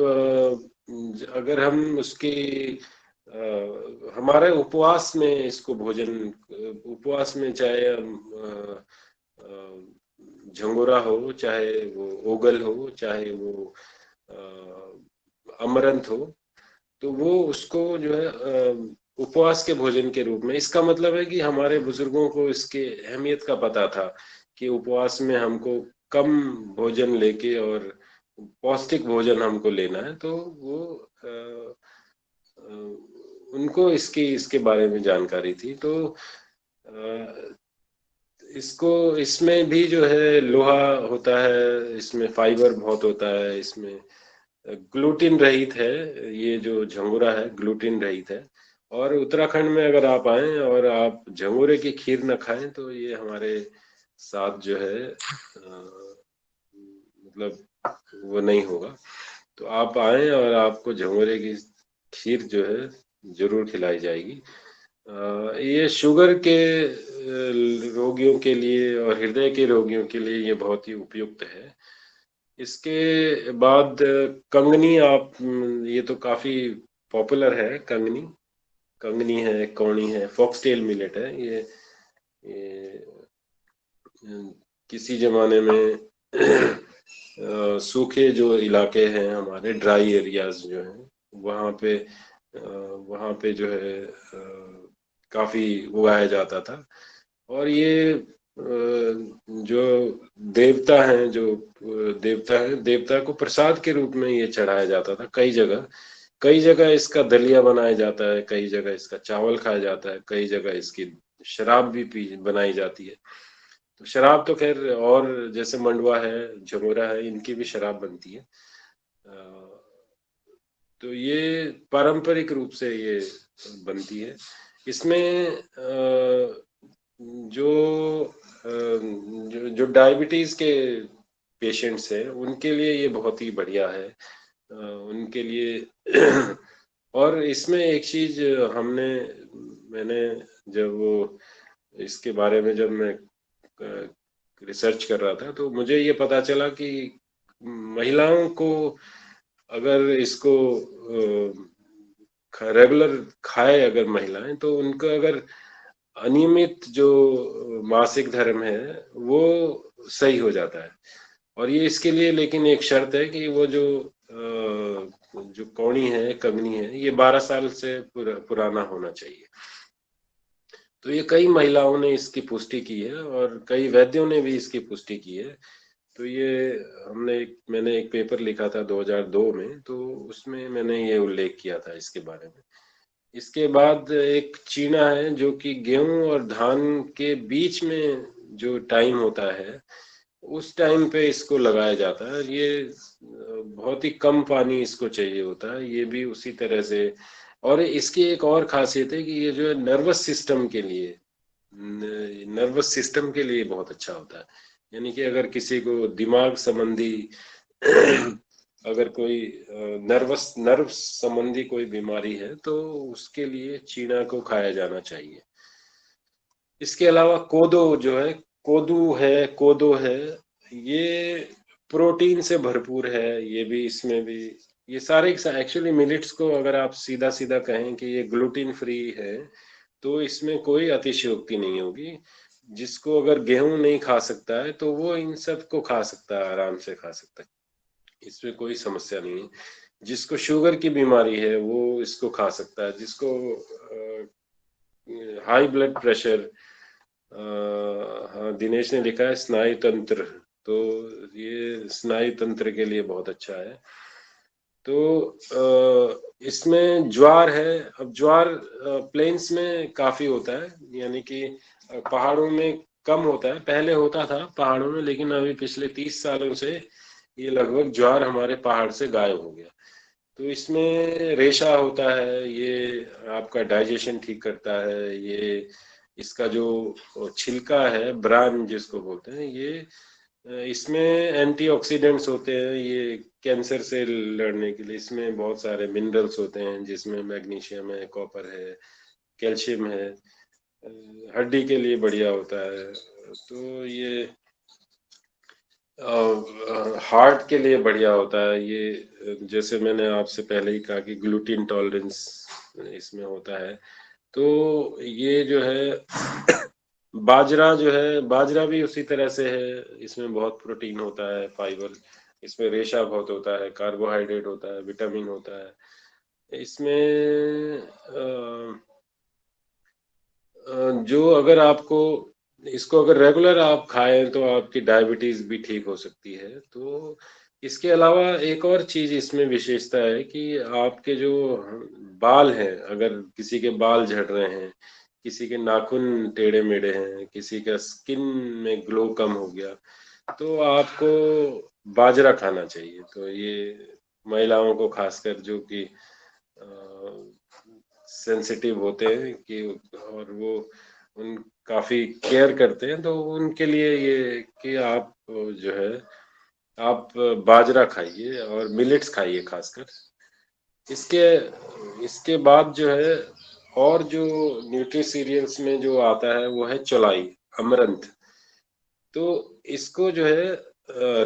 अगर हम उसकी हमारे उपवास में इसको भोजन, उपवास में चाहे हम झंगोरा हो, चाहे वो ओगल हो, चाहे वो अमरंथ हो, तो वो उसको जो है उपवास के भोजन के रूप में, इसका मतलब है कि हमारे बुजुर्गों को इसके अहमियत का पता था कि उपवास में हमको कम भोजन लेके और पौष्टिक भोजन हमको लेना है। तो वो उनको इसकी इसके बारे में जानकारी थी। तो इसको इसमें भी जो है लोहा होता है, इसमें फाइबर बहुत होता है, इसमें ग्लूटीन रहित है। ये जो झंगोरा है ग्लूटीन रहित है। और उत्तराखंड में अगर आप आए और आप झंगोरे की खीर न खाएं तो ये हमारे साथ जो है मतलब वो नहीं होगा। तो आप आए और आपको झंगोरे की खीर जो है जरूर खिलाई जाएगी। ये शुगर के रोगियों के लिए और हृदय के रोगियों के लिए ये बहुत ही उपयुक्त है। इसके बाद कंगनी, आप ये तो काफी पॉपुलर है कंगनी। कंगनी है, कौनी है, फॉक्सटेल मिलेट है। ये किसी जमाने में सूखे जो इलाके हैं हमारे, ड्राई एरियाज जो हैं, वहाँ पे वहाँ पे जो है काफी उगाया जाता था। और ये जो देवता हैं, जो देवता है, देवता को प्रसाद के रूप में ये चढ़ाया जाता था। कई जगह इसका दलिया बनाया जाता है, कई जगह इसका चावल खाया जाता है, कई जगह इसकी शराब भी पी बनाई जाती है। तो शराब तो खैर, और जैसे मंडुआ है, झमोरा है, इनकी भी शराब बनती है। तो ये पारंपरिक रूप से ये बनती है। इसमें जो जो डायबिटीज के पेशेंट्स हैं उनके लिए ये बहुत ही बढ़िया है, उनके लिए। और इसमें एक चीज मैंने जब वो इसके बारे में जब मैं रिसर्च कर रहा था, तो मुझे ये पता चला कि महिलाओं को अगर इसको रेगुलर खाए अगर महिलाएं, तो उनका अगर अनियमित जो मासिक धर्म है वो सही हो जाता है। और ये इसके लिए लेकिन एक शर्त है कि वो जो कौड़ी है, कंगनी है, ये 12 साल से पुराना होना चाहिए। तो ये कई महिलाओं ने इसकी पुष्टि की है और कई वैद्यों ने भी इसकी पुष्टि की है। तो ये मैंने एक पेपर लिखा था 2002 में, तो उसमें मैंने ये उल्लेख किया था इसके बारे में। इसके बाद एक चीना है जो कि गेहूं और धान के बीच में जो टाइम होता है, उस टाइम पे इसको लगाया जाता है। ये बहुत ही कम पानी इसको चाहिए होता है, ये भी उसी तरह से। और इसकी एक और खासियत है कि ये जो है नर्वस सिस्टम के लिए बहुत अच्छा होता है। यानी कि अगर किसी को दिमाग संबंधी अगर कोई नर्व संबंधी कोई बीमारी है तो उसके लिए चीना को खाया जाना चाहिए। इसके अलावा कोदो जो है, कोदो है, ये प्रोटीन से भरपूर है। ये भी, इसमें भी ये सारे एक्चुअली मिलेट्स को अगर आप सीधा सीधा कहें कि ये ग्लूटीन फ्री है, तो इसमें कोई अतिशयोक्ति नहीं होगी। जिसको अगर गेहूं नहीं खा सकता है तो वो इन सब को खा सकता है, आराम से खा सकता है, इसमें कोई समस्या नहीं है। जिसको शुगर की बीमारी है वो इसको खा सकता है। जिसको हाई ब्लड प्रेशर, हाँ दिनेश ने लिखा है स्नायु तंत्र, तो ये स्नायु तंत्र के लिए बहुत अच्छा है। तो इसमें ज्वार है। अब ज्वार प्लेन्स में काफी होता है, यानी कि पहाड़ों में कम होता है। पहले होता था पहाड़ों में, लेकिन अभी पिछले 30 सालों से ये लगभग ज्वार हमारे पहाड़ से गायब हो गया। तो इसमें रेशा होता है, ये आपका डाइजेशन ठीक करता है। ये इसका जो छिलका है, ब्रान जिसको बोलते हैं, ये इसमें एंटीऑक्सीडेंट्स होते हैं, ये कैंसर से लड़ने के लिए। इसमें बहुत सारे मिनरल्स होते हैं, जिसमें मैग्नीशियम है, कॉपर है, कैल्शियम है, हड्डी के लिए बढ़िया होता है। तो ये हार्ट के लिए बढ़िया होता है। ये जैसे मैंने आपसे पहले ही कहा कि ग्लूटीन टॉलरेंस इसमें होता है। तो ये जो है बाजरा जो है, बाजरा भी उसी तरह से है। इसमें बहुत प्रोटीन होता है, फाइबर, इसमें रेशा बहुत होता है, कार्बोहाइड्रेट होता है, विटामिन होता है इसमें। जो अगर आपको इसको अगर रेगुलर आप खाएं तो आपकी डायबिटीज भी ठीक हो सकती है। तो इसके अलावा एक और चीज इसमें विशेषता है कि आपके जो बाल हैं, अगर किसी के बाल झड़ रहे हैं, किसी के नाखून टेढ़े मेढ़े हैं, किसी का स्किन में ग्लो कम हो गया, तो आपको बाजरा खाना चाहिए। तो ये महिलाओं को खासकर जो कि सेंसिटिव होते हैं कि, और वो उन काफी केयर करते हैं, तो उनके लिए ये कि आप जो है आप बाजरा खाइए और मिलेट्स खाइए खासकर। इसके इसके बाद जो है, और जो न्यूट्रिसीरियल्स में जो आता है वो है चौलाई, अमरंथ। तो इसको जो है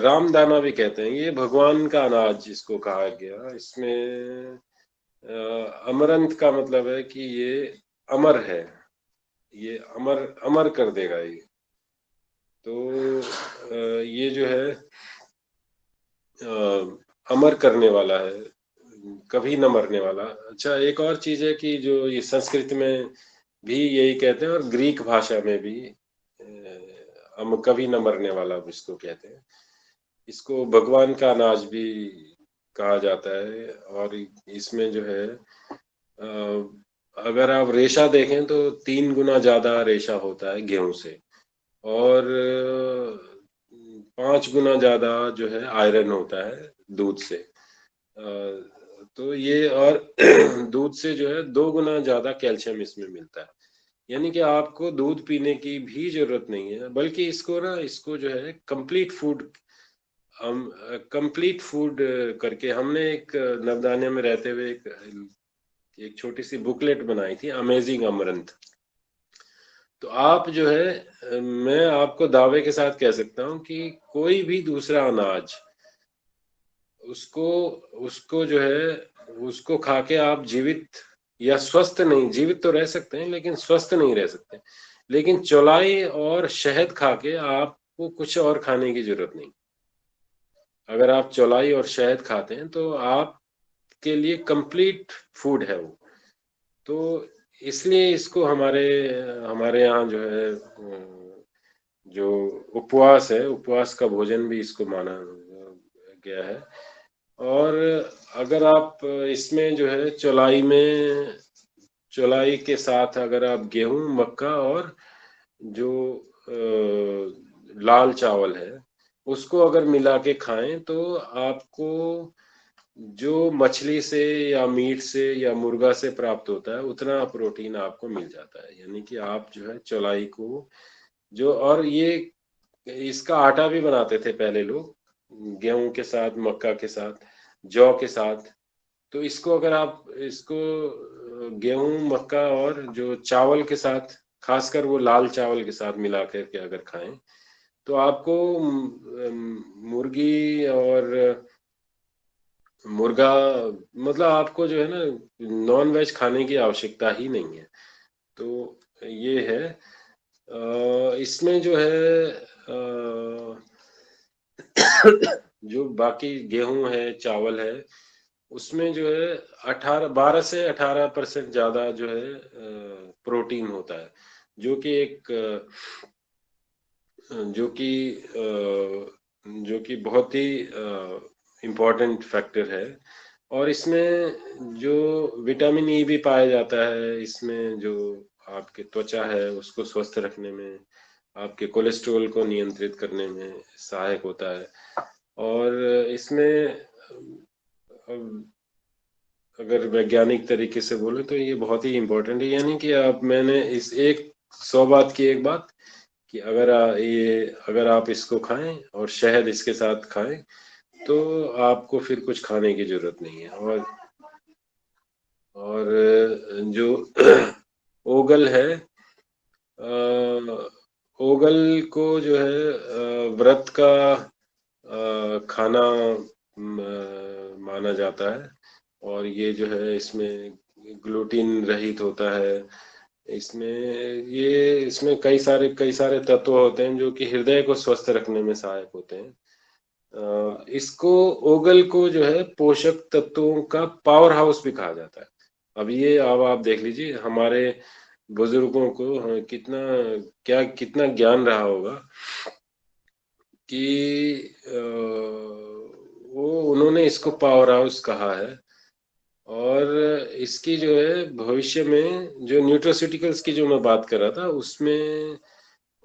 रामदाना भी कहते हैं। ये भगवान का अनाज जिसको कहा गया। इसमें अमरंथ का मतलब है कि ये अमर है, ये अमर अमर कर देगा ये। तो ये जो है अमर करने वाला है, कभी न मरने वाला। अच्छा, एक और चीज है कि जो ये संस्कृत में भी यही कहते हैं, और ग्रीक भाषा में भी हम कभी न मरने वाला इसको कहते हैं। इसको भगवान का अनाज भी कहा जाता है। और इसमें जो है अगर आप रेशा देखें तो 3 गुना ज्यादा रेशा होता है गेहूं से, और 5 गुना ज्यादा जो है आयरन होता है दूध से। तो ये, और दूध से जो है 2 गुना ज्यादा कैल्शियम इसमें मिलता है। यानी कि आपको दूध पीने की भी जरूरत नहीं है, बल्कि इसको जो है कंप्लीट फूड, हम कंप्लीट फूड करके हमने एक नवदान्य में रहते हुए एक छोटी सी बुकलेट बनाई थी, अमेजिंग अमरंथ। तो आप जो है, मैं आपको दावे के साथ कह सकता हूं कि कोई भी दूसरा अनाज, उसको उसको जो है, उसको खा के आप जीवित या स्वस्थ नहीं, जीवित तो रह सकते हैं लेकिन स्वस्थ नहीं रह सकते। लेकिन चौलाई और शहद खा के आपको कुछ और खाने की जरूरत नहीं। अगर आप चौलाई और शहद खाते हैं तो आपके लिए कंप्लीट फूड है वो। तो इसलिए इसको हमारे हमारे यहाँ जो है जो उपवास है, उपवास का भोजन भी इसको माना गया है। और अगर आप इसमें जो है चौलाई के साथ अगर आप गेहूं, मक्का और जो लाल चावल है उसको अगर मिला के खाएं, तो आपको जो मछली से या मीट से या मुर्गा से प्राप्त होता है उतना प्रोटीन आपको मिल जाता है। यानी कि आप जो है चौलाई को जो, और ये इसका आटा भी बनाते थे पहले लोग, गेहूं के साथ, मक्का के साथ, जौ के साथ। तो इसको अगर आप इसको गेहूं, मक्का और जो चावल के साथ खासकर वो लाल चावल के साथ मिला करके अगर खाएं तो आपको मुर्गी और मुर्गा मतलब आपको जो है ना नॉन वेज खाने की आवश्यकता ही नहीं है। तो ये है इसमें जो है जो बाकी गेहूं है चावल है उसमें जो है 12 से 18% ज्यादा जो है प्रोटीन होता है जो कि एक जो कि जो कि बहुत ही इम्पोर्टेंट फैक्टर है। और इसमें जो विटामिन ई भी पाया जाता है इसमें जो आपके त्वचा है उसको स्वस्थ रखने में आपके कोलेस्ट्रॉल को नियंत्रित करने में सहायक होता है। और इसमें अगर वैज्ञानिक तरीके से बोले तो ये बहुत ही इम्पोर्टेंट है। यानी कि आप मैंने इस एक 100 बात की एक बात कि अगर आप इसको खाएं और शहद इसके साथ खाएं तो आपको फिर कुछ खाने की जरूरत नहीं है। और जो ओगल है ओगल को जो है व्रत का खाना माना जाता है। और ये जो है इसमें ग्लूटीन रहित होता है। इसमें कई सारे तत्व होते हैं जो कि हृदय को स्वस्थ रखने में सहायक होते हैं। इसको ओगल को जो है पोषक तत्वों का पावर हाउस भी कहा जाता है। अब आप देख लीजिए हमारे बुजुर्गों को कितना ज्ञान रहा होगा कि वो उन्होंने इसको पावर हाउस कहा है। और इसकी जो है भविष्य में जो न्यूट्रोसिटिकल्स की जो मैं बात कर रहा था उसमें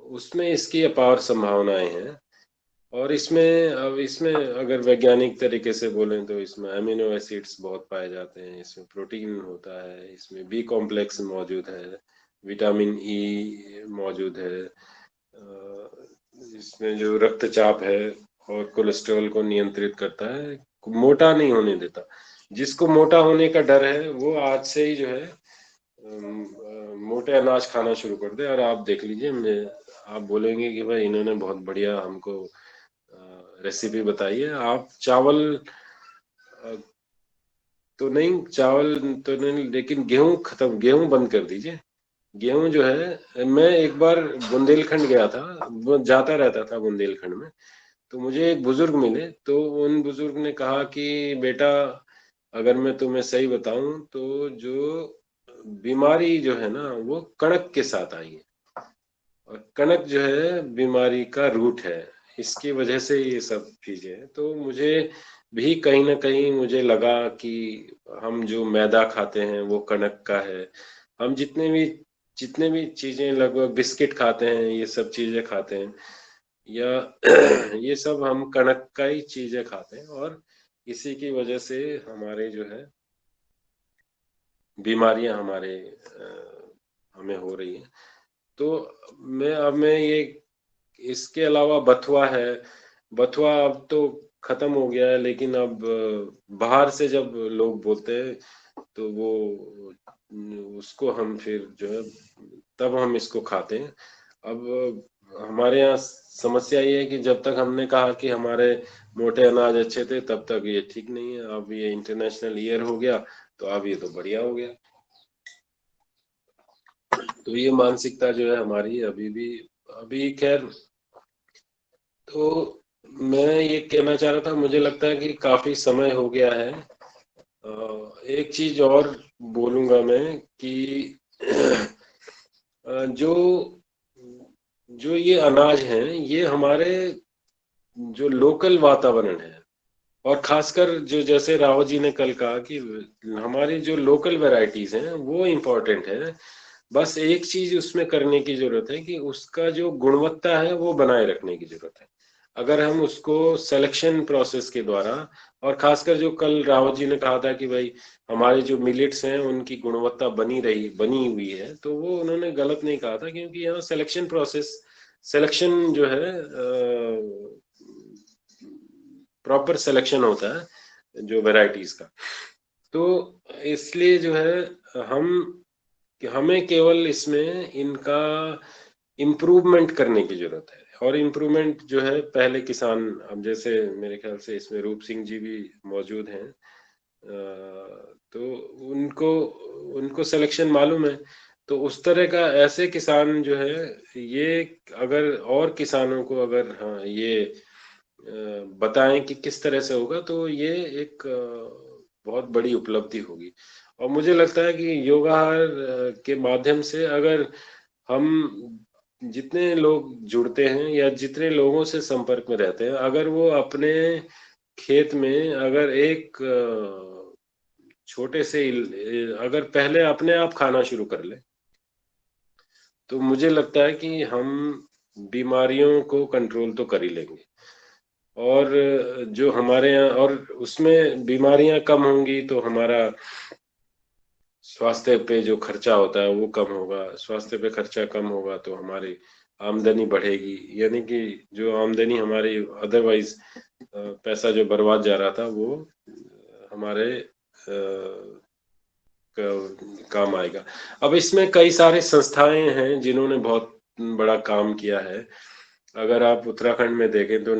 उसमें इसकी अपार संभावनाएं हैं। और इसमें अगर वैज्ञानिक तरीके से बोलें तो इसमें अमीनो एसिड्स बहुत पाए जाते हैं, इसमें प्रोटीन होता है, इसमें बी कॉम्प्लेक्स मौजूद है, विटामिन ई मौजूद है, इसमें जो रक्तचाप है और कोलेस्ट्रॉल को नियंत्रित करता है, मोटा नहीं होने देता। जिसको मोटा होने का डर है वो आज से ही जो है मोटे अनाज खाना शुरू कर दे। और आप देख लीजिए आप बोलेंगे कि भाई इन्होंने बहुत बढ़िया हमको रेसिपी बताई है। आप चावल तो नहीं लेकिन गेहूं बंद कर दीजिए। गेहूं जो है मैं एक बार बुंदेलखंड गया था, वो जाता रहता था बुंदेलखंड में। तो मुझे एक बुजुर्ग मिले तो उन बुजुर्ग ने कहा कि बेटा अगर मैं तुम्हें सही बताऊं तो जो बीमारी जो है ना वो कणक के साथ आई है। और कणक जो है बीमारी का रूट है, इसकी वजह से ये सब चीजें हैं। तो मुझे भी कहीं ना कहीं मुझे लगा कि हम जो मैदा खाते हैं वो कणक का है। हम जितने भी चीजें लगभग बिस्किट खाते हैं ये सब चीजें खाते हैं या ये सब हम कणक का ही चीजें खाते हैं। और इसी की वजह से हमारे जो है बीमारियां हमें हो रही हैं। तो मैं ये इसके अलावा बथुआ है। बथुआ अब तो खत्म हो गया है लेकिन अब बाहर से जब लोग बोलते हैं तो वो उसको हम फिर जो है तब हम इसको खाते हैं। अब हमारे यहाँ समस्या ये है कि जब तक हमने कहा कि हमारे मोटे अनाज अच्छे थे तब तक ये ठीक नहीं है। अब ये इंटरनेशनल ईयर हो गया तो अब ये तो बढ़िया हो गया। तो ये मानसिकता जो है हमारी अभी खैर। तो मैं ये कहना चाह रहा था मुझे लगता है कि काफी समय हो गया है। एक चीज और बोलूंगा मैं कि जो जो ये अनाज हैं ये हमारे जो लोकल वातावरण है और खासकर जो जैसे राव जी ने कल कहा कि हमारी जो लोकल वैरायटीज हैं वो इम्पोर्टेंट है। बस एक चीज उसमें करने की जरूरत है कि उसका जो गुणवत्ता है वो बनाए रखने की जरूरत है। अगर हम उसको सिलेक्शन प्रोसेस के द्वारा और खासकर जो कल रावत जी ने कहा था कि भाई हमारे जो मिलेट्स हैं उनकी गुणवत्ता बनी हुई है तो वो उन्होंने गलत नहीं कहा था क्योंकि यहाँ सिलेक्शन जो है प्रॉपर सिलेक्शन होता है जो वैरायटीज का। तो इसलिए जो है हम कि हमें केवल इसमें इनका इम्प्रूवमेंट करने की जरूरत है। और इम्प्रूवमेंट जो है पहले किसान, अब जैसे मेरे ख्याल से इसमें रूप सिंह जी भी मौजूद हैं, तो उनको उनको सिलेक्शन मालूम है। तो उस तरह का ऐसे किसान जो है, ये अगर और किसानों को अगर हाँ ये बताएं कि किस तरह से होगा, तो ये एक बहुत बड़ी उपलब्धि होगी। और मुझे लगता है कि योगाहार के माध्यम से अगर हम जितने लोग जुड़ते हैं या जितने लोगों से संपर्क में रहते हैं, अगर वो अपने खेत में अगर एक छोटे से अगर पहले अपने आप खाना शुरू कर ले, तो मुझे लगता है कि हम बीमारियों को कंट्रोल तो कर ही लेंगे। और जो हमारे यहाँ, और उसमें बीमारियां कम होंगी तो हमारा स्वास्थ्य पे जो खर्चा होता है वो कम होगा। स्वास्थ्य पे खर्चा कम होगा तो हमारी आमदनी बढ़ेगी, यानी कि जो आमदनी हमारी अदरवाइज पैसा जो बर्बाद जा रहा था वो हमारे काम आएगा। अब इसमें कई सारे संस्थाएं हैं जिन्होंने बहुत बड़ा काम किया है। अगर आप उत्तराखंड में देखें तो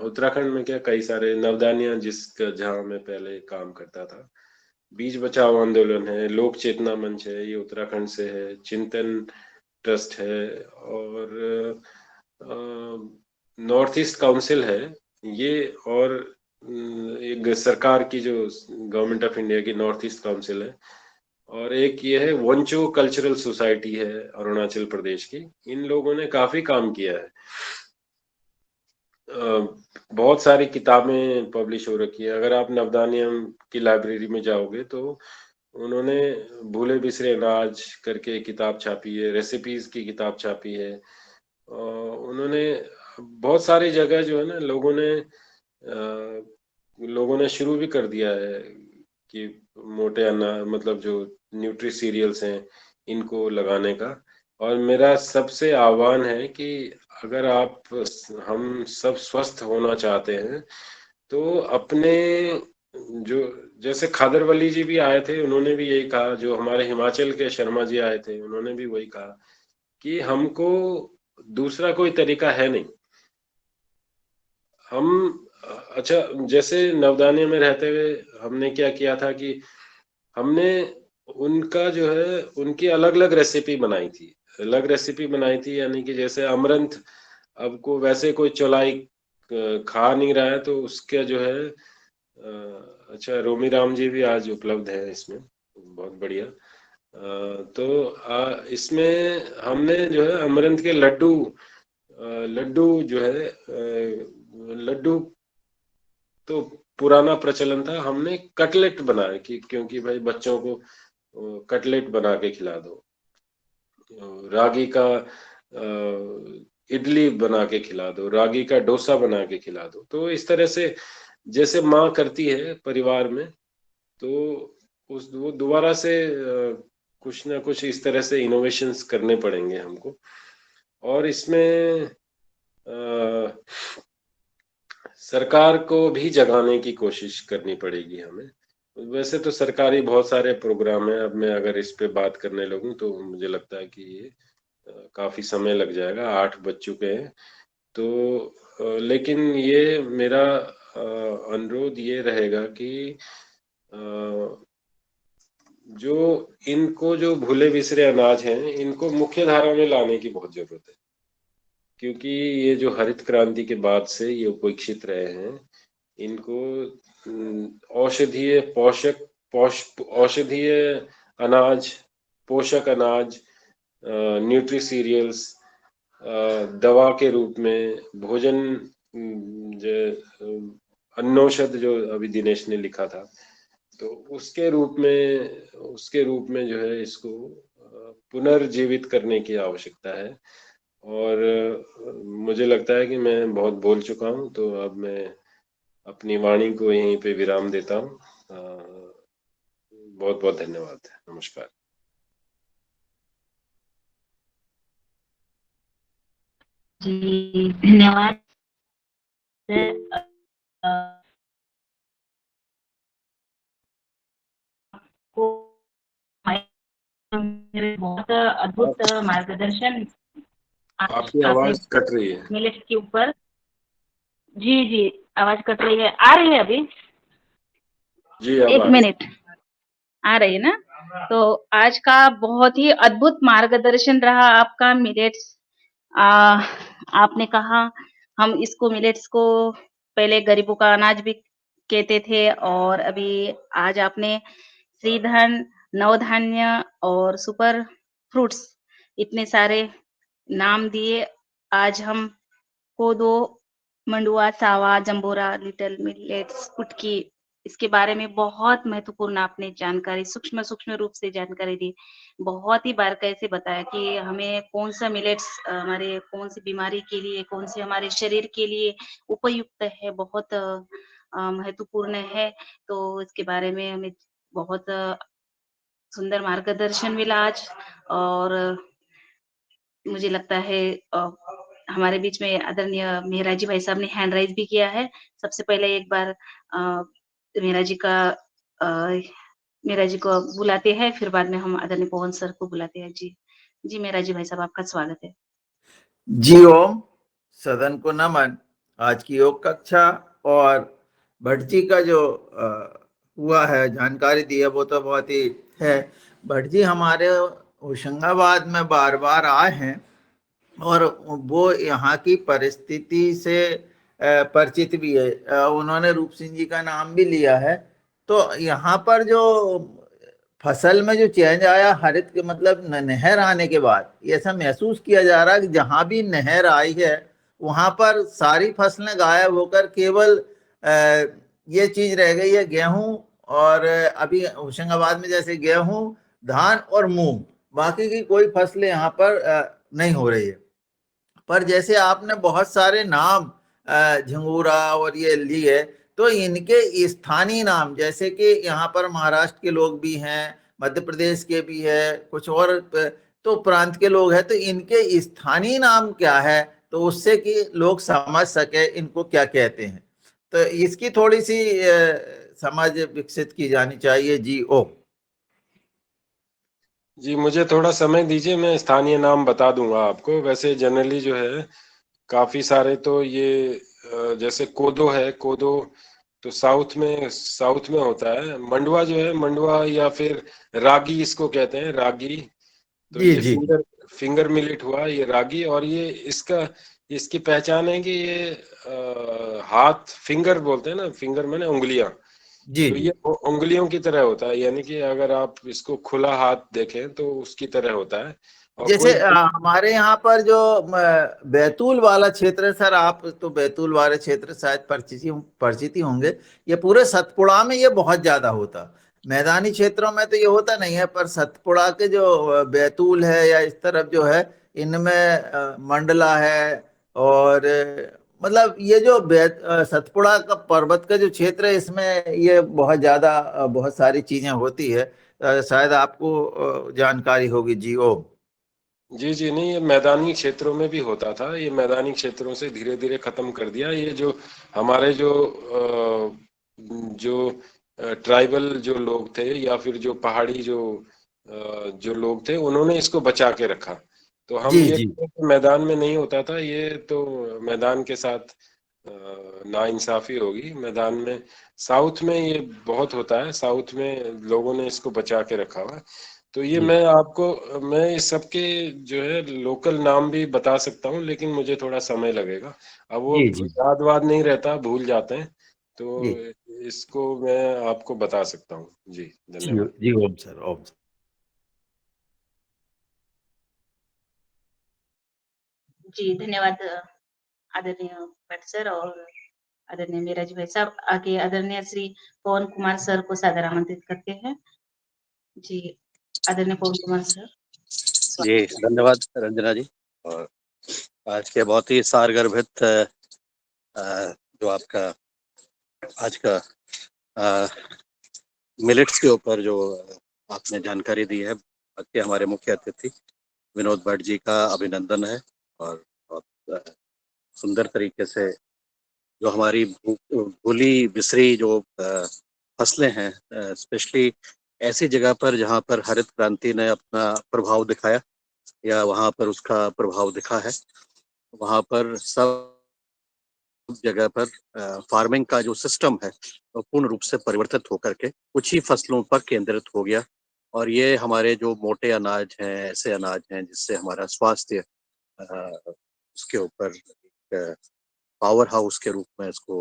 उत्तराखंड में क्या कई सारे नवदानियां, जहाँ मैं पहले काम करता था, बीज बचाओ आंदोलन है, लोक चेतना मंच है, ये उत्तराखंड से है, चिंतन ट्रस्ट है, और नॉर्थ ईस्ट काउंसिल है ये, और एक सरकार की जो गवर्नमेंट ऑफ इंडिया की नॉर्थ ईस्ट काउंसिल है, और एक ये है वंचो कल्चरल सोसाइटी है अरुणाचल प्रदेश की। इन लोगों ने काफी काम किया है। बहुत सारी किताबें पब्लिश हो रखी है। अगर आप नवदानियम की लाइब्रेरी में जाओगे तो उन्होंने भूले बिसरे अनाज करके एक किताब छापी है, रेसिपीज की किताब छापी है। उन्होंने बहुत सारी जगह जो है ना, लोगों ने शुरू भी कर दिया है कि मोटे अनाज, मतलब जो न्यूट्री सीरियल्स हैं, इनको लगाने का। और मेरा सबसे आह्वान है कि अगर आप हम सब स्वस्थ होना चाहते हैं तो अपने जो, जैसे खादरवली जी भी आए थे, उन्होंने भी यही कहा, जो हमारे हिमाचल के शर्मा जी आए थे उन्होंने भी वही कहा कि हमको दूसरा कोई तरीका है नहीं। हम अच्छा, जैसे नवदान्य में रहते हुए हमने क्या किया था कि हमने उनका जो है उनकी अलग अलग रेसिपी बनाई थी। अलग रेसिपी बनाई थी यानी कि जैसे अमरंथ, अब को वैसे कोई चौलाई खा नहीं रहा है तो उसका जो है अच्छा, रोमी राम जी भी आज उपलब्ध है इसमें, बहुत बढ़िया। तो इसमें हमने जो है अमरंथ के लड्डू, लड्डू जो है लड्डू तो पुराना प्रचलन था, हमने कटलेट बनाए कि क्योंकि भाई बच्चों को कटलेट बना के खिला दो, रागी का इडली बना के खिला दो, रागी का डोसा बना के खिला दो। तो इस तरह से जैसे माँ करती है परिवार में, तो उस वो दोबारा से कुछ ना कुछ इस तरह से इनोवेशंस करने पड़ेंगे हमको। और इसमें सरकार को भी जगाने की कोशिश करनी पड़ेगी हमें। वैसे तो सरकारी बहुत सारे प्रोग्राम हैं, अब मैं अगर इस पे बात करने लगूं तो मुझे लगता है कि ये काफी समय लग जाएगा, 8 बज चुके हैं। तो लेकिन ये मेरा अनुरोध ये रहेगा कि जो इनको जो भूले बिसरे अनाज हैं, इनको मुख्य धारा में लाने की बहुत जरूरत है, क्योंकि ये जो हरित क्रांति के बाद से ये उपेक्षित रहे हैं। इनको औषधीय औषधीय अनाज, पोषक अनाज, न्यूट्री सीरियल्स, दवा के रूप में भोजन, जो अन्नौषध जो अभी दिनेश ने लिखा था, तो उसके रूप में जो है इसको पुनर्जीवित करने की आवश्यकता है। और मुझे लगता है कि मैं बहुत बोल चुका हूँ, तो अब मैं अपनी वाणी को यहीं पे विराम देता हूँ। बहुत बहुत धन्यवाद। नमस्कार। जी धन्यवाद सर। को बहुत अद्भुत मार्गदर्शन आज आपकी आपने आवाज कट रही है। मिलेट्स के ऊपर। जी जी, आवाज कट रही है, आ रही है अभी? जी अब एक आ रही मिनट, आ रही है ना? तो आज का बहुत ही अद्भुत मार्गदर्शन रहा आपका मिलेट्स। आ, आपने कहा हम इसको मिलेट्स को पहले गरीबों का अनाज भी कहते थे, और अभी आज आपने श्रीधन, नवधान्य और सुपर फ्रूट्स इतने सारे नाम दिए। आज हम कोदो, मंडुआ, सावा, जंबोरा, लिटिल मिलेट्स, कुटकी, इसके बारे में बहुत महत्वपूर्ण आपने जानकारी सूक्ष्म-सूक्ष्म रूप से जानकारी दी। बहुत ही बारीकी से बताया कि हमें कौन-सा मिलेट्स हमारे कौन-सी बीमारी के लिए, कौन-से हमारे शरीर के लिए उपयुक्त है, बहुत महत्वपूर्ण है। तो इसके बारे में हमें बहुत सुंदर मार्गदर्शन मिला आज, और मुझे लगता है हमारे बीच में आदरणीय मेहरा जी भाई साहब ने हैंड राइज़ भी किया है। सबसे पहले एक बार मेहरा जी का अ, मेहरा जी को बुलाते हैं, फिर बाद में हम आदरणीय पवन सर को बुलाते हैं। जी। जी, मेहरा जी भाई साहब, आपका स्वागत है। जी ओम, सदन को नमन। आज की योग कक्षा और भट्ट जी का जो हुआ है, जानकारी दी है, वो तो बहुत ही है। भट्ट जी हमारे होशंगाबाद में बार बार आए हैं और वो यहाँ की परिस्थिति से परिचित भी है। उन्होंने रूप सिंह जी का नाम भी लिया है। तो यहाँ पर जो फसल में जो चेंज आया, हरित के मतलब नहर आने के बाद ये ऐसा महसूस किया जा रहा है कि जहां भी नहर आई है वहां पर सारी फसलें गायब होकर केवल ये चीज रह गई है, गेहूं। और अभी होशंगाबाद में जैसे गेहूं, धान और मूंग, बाकी की कोई फसलें यहाँ पर नहीं हो रही है। पर जैसे आपने बहुत सारे नाम झंगोरा और ये लिए, तो इनके स्थानीय नाम, जैसे कि यहाँ पर महाराष्ट्र के लोग भी हैं, मध्य प्रदेश के भी है, कुछ और तो प्रांत के लोग हैं, तो इनके स्थानीय नाम क्या है, तो उससे कि लोग समझ सके इनको क्या कहते हैं। तो इसकी थोड़ी सी समझ विकसित की जानी चाहिए। जी ओ जी, मुझे थोड़ा समय दीजिए, मैं स्थानीय नाम बता दूंगा आपको। वैसे जनरली जो है काफी सारे तो ये जैसे कोदो है, कोदो तो साउथ में होता है। मंडुआ जो है, मंडुआ या फिर रागी इसको कहते हैं, रागी। तो जी ये जी फिंगर मिलेट हुआ, ये रागी। और ये इसकी पहचान है कि ये हाथ, फिंगर बोलते हैं ना, फिंगर मैंने उंगलियां। जी तो जी। ये उंगलियों की तरह होता है, यानी कि अगर आप इसको खुला हाथ देखें तो उसकी तरह होता है। और जैसे कोई हमारे यहाँ पर जो बैतूल वाला क्षेत्र है, सर आप तो बैतूल वाले क्षेत्र शायद परिचित ही होंगे। ये पूरे सतपुड़ा में ये बहुत ज्यादा होता, मैदानी क्षेत्रों में तो ये होता नहीं है, पर सतपुड़ा के जो बैतूल है या इस तरफ जो है, इनमें मंडला है। और मतलब ये जो सतपुड़ा का पर्वत का जो क्षेत्र है, इसमें ये बहुत ज्यादा बहुत सारी चीजें होती है। शायद आपको जानकारी होगी। जी ओ जी जी, नहीं, ये मैदानी क्षेत्रों में भी होता था। ये मैदानी क्षेत्रों से धीरे धीरे खत्म कर दिया। ये जो हमारे जो ट्राइबल जो लोग थे, या फिर जो पहाड़ी जो लोग थे, उन्होंने इसको बचा के रखा। तो हम जी ये जी मैदान में नहीं होता था ये, तो मैदान के साथ नाइंसाफी होगी। मैदान में साउथ में ये बहुत होता है, साउथ में लोगों ने इसको बचा के रखा हुआ है। तो ये जी मैं इस सबके जो है लोकल नाम भी बता सकता हूँ, लेकिन मुझे थोड़ा समय लगेगा। अब वो जी जी याद वाद नहीं रहता, भूल जाते हैं। जी तो इसको मैं आपको बता सकता हूँ। जी, जी धन्यवाद। जी ओम सर, ओम सर। जी, धन्यवाद आदरणीय भट्ट सर और आदरणीय मेहरा जी भाई साहब। आगे आदरणीय श्री पवन कुमार सर को सादर आमंत्रित करते हैं। जी, आदरणीय पवन कुमार सर, जी स्वागत है। धन्यवाद रंजना जी। और आज के बहुत ही सारगर्भित जो आपका आज का मिलेट्स के ऊपर जो आपने जानकारी दी है, आज के हमारे मुख्य अतिथि विनोद भट्ट जी का अभिनंदन है। और बहुत सुंदर तरीके से जो हमारी भूली बिसरी जो फसलें हैं, स्पेशली ऐसी जगह पर जहाँ पर हरित क्रांति ने अपना प्रभाव दिखाया या वहाँ पर उसका प्रभाव दिखा है, वहाँ पर सब जगह पर फार्मिंग का जो सिस्टम है वो पूर्ण रूप से परिवर्तित होकर के कुछ ही फसलों पर केंद्रित हो गया। और ये हमारे जो मोटे अनाज हैं, ऐसे अनाज हैं जिससे हमारा स्वास्थ्य उसके ऊपर एक पावर हाउस के रूप में इसको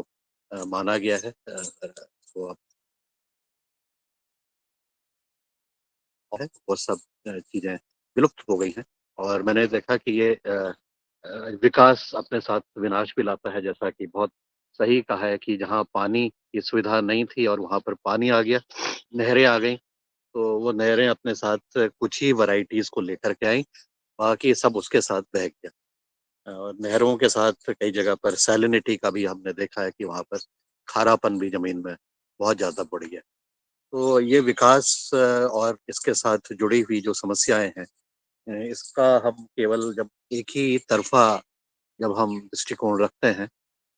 माना गया है। तो वो सब चीजें विलुप्त हो गई हैं। और मैंने देखा कि ये विकास अपने साथ विनाश भी लाता है, जैसा कि बहुत सही कहा है कि जहाँ पानी की सुविधा नहीं थी और वहां पर पानी आ गया, नहरें आ गई, तो वो नहरें अपने साथ कुछ ही वैरायटीज को लेकर के आई, बाकी सब उसके साथ बह गया। और नहरों के साथ कई जगह पर सैलिनिटी का भी हमने देखा है कि वहां पर खारापन भी जमीन में बहुत ज्यादा बढ़ गया। तो ये विकास और इसके साथ जुड़ी हुई जो समस्याएं हैं, इसका हम केवल जब एक ही तरफा जब हम दृष्टिकोण रखते हैं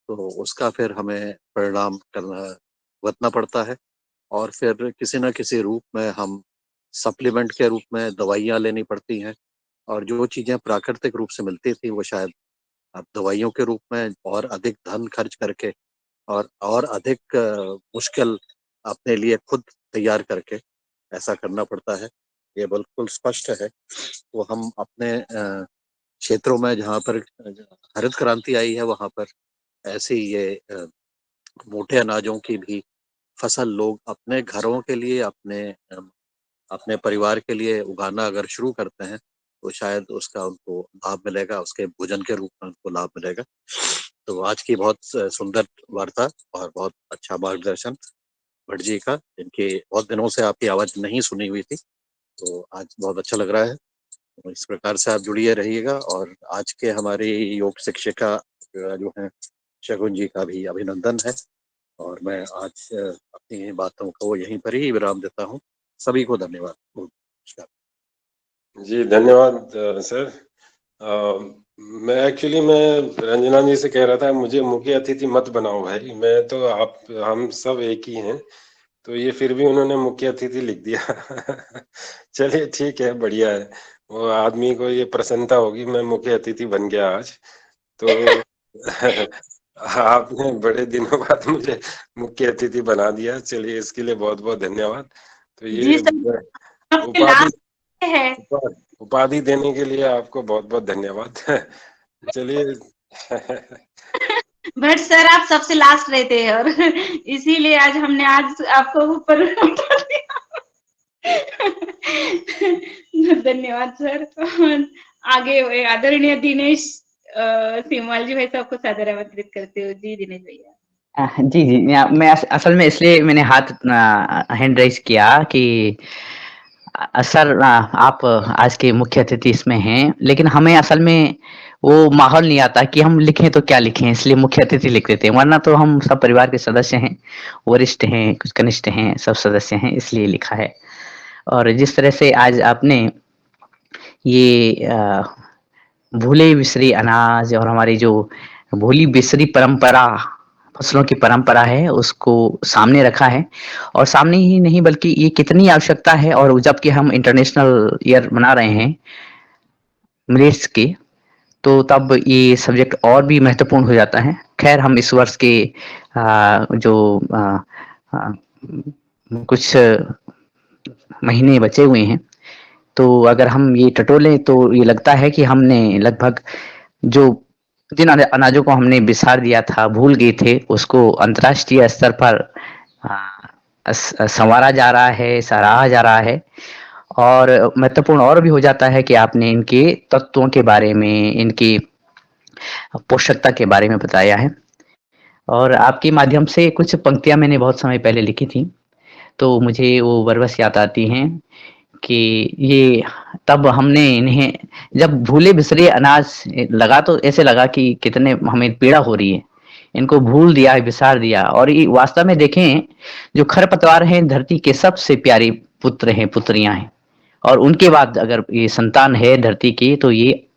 तो उसका फिर हमें परिणाम करना भुगतना पड़ता है। और फिर किसी न किसी रूप में हम सप्लीमेंट के रूप में दवाइयाँ लेनी पड़ती हैं। और जो चीज़ें प्राकृतिक रूप से मिलती थी वो शायद अब दवाइयों के रूप में और अधिक धन खर्च करके और अधिक मुश्किल अपने लिए खुद तैयार करके ऐसा करना पड़ता है। ये बिल्कुल स्पष्ट है। तो हम अपने क्षेत्रों में जहाँ पर हरित क्रांति आई है वहाँ पर ऐसे ही ये मोटे अनाजों की भी फसल लोग अपने घरों के लिए, अपने परिवार के लिए उगाना अगर शुरू करते हैं तो शायद उसका उनको लाभ मिलेगा, उसके भोजन के रूप में उनको लाभ मिलेगा। तो आज की बहुत सुंदर वार्ता और बहुत अच्छा मार्गदर्शन भट्ट जी का, जिनकी बहुत दिनों से आपकी आवाज नहीं सुनी हुई थी, तो आज बहुत अच्छा लग रहा है। तो इस प्रकार से आप जुड़िए रहिएगा। और आज के हमारी योग शिक्षिका जो है शगुन जी का भी अभिनंदन है। और मैं आज अपनी बातों को यहीं पर ही विराम देता हूँ। सभी को धन्यवाद। नमस्कार। जी धन्यवाद सर। मैं एक्चुअली रंजना जी से कह रहा था मुझे मुख्य अतिथि मत बनाओ भाई, मैं तो आप हम सब एक ही हैं, तो ये फिर भी उन्होंने मुख्य अतिथि लिख दिया। चलिए ठीक है, बढ़िया है। वो आदमी को ये प्रसन्नता होगी मैं मुख्य अतिथि बन गया आज तो। आपने बड़े दिनों बाद मुझे मुख्य अतिथि बना दिया, चलिए इसके लिए बहुत बहुत धन्यवाद। तो जी ये सर, आपके उपाधि लास्ट है। उपाधि देने के लिए आपको बहुत बहुत धन्यवाद। चलिए। बट सर आप सबसे लास्ट रहते हैं और इसीलिए आज हमने आज आपको ऊपर उठा दिया। धन्यवाद सर। आगे आदरणीय दिनेश सिमवाल जी भाई साहब को सादर आमंत्रित करते हो। जी दिनेश भैया। जी जी, मैं असल में इसलिए मैंने हाथ हैंड रेज किया कि सर आप आज के मुख्य अतिथि इसमें हैं, लेकिन हमें असल में वो माहौल नहीं आता कि हम लिखें तो क्या लिखें, इसलिए मुख्य अतिथि लिख देते हैं। वरना तो हम सब परिवार के सदस्य हैं, वरिष्ठ हैं, कुछ कनिष्ठ हैं, सब सदस्य हैं, इसलिए लिखा है। और जिस तरह से आज आपने ये भूले बिसरे अनाज और हमारी जो भूली बिसरी परंपरा, फसलों की परंपरा है, उसको सामने रखा है। और सामने ही नहीं बल्कि ये कितनी आवश्यकता है, और जबकि हम इंटरनेशनल ईयर मना रहे हैं मिलेट्स की, तो तब ये सब्जेक्ट और भी महत्वपूर्ण हो जाता है। खैर हम इस वर्ष के जो आ, कुछ महीने बचे हुए हैं, तो अगर हम ये टटोलें तो ये लगता है कि हमने लगभग जो जिन अनाजों को हमने बिसार दिया था, भूल गए थे, उसको अंतर्राष्ट्रीय स्तर पर संवारा जा रहा है, सराहा जा रहा है। और महत्वपूर्ण और भी हो जाता है कि आपने इनके तत्वों के बारे में, इनकी पोषकता के बारे में बताया है। और आपके माध्यम से कुछ पंक्तियां मैंने बहुत समय पहले लिखी थी, तो मुझे वो बरबस याद आती हैं कि ये तब हमने इन्हें जब भूले बिसरे अनाज लगा, तो ऐसे लगा कि कितने हमें पीड़ा हो रही है, इनको भूल दिया है, बिसार दिया। और ये वास्तव में देखें, जो खरपतवार हैं धरती के सबसे प्यारे पुत्र हैं, पुत्रियां हैं, और उनके बाद अगर ये संतान है धरती की, तो ये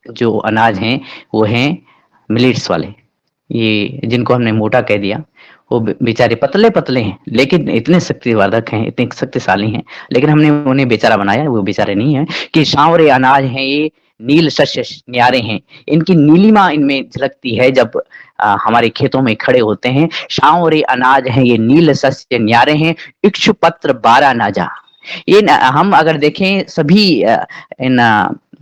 जो अनाज हैं वो हैं मिलेट्स वाले, ये जिनको हमने मोटा कह दिया, वो बेचारे पतले पतले हैं लेकिन इतने शक्तिवर्धक हैं, इतने शक्तिशाली हैं, लेकिन हमने उन्हें बेचारा बनाया, वो बेचारे नहीं है। कि सांवरे अनाज हैं ये, नील शस्य न्यारे हैं, इनकी नीलिमा इनमें झलकती है जब हमारे खेतों में खड़े होते हैं। सांवरे अनाज हैं ये, नील शस्य न्यारे हैं, इक्षु पत्र 12 नाजा। ये हम अगर देखें सभी इन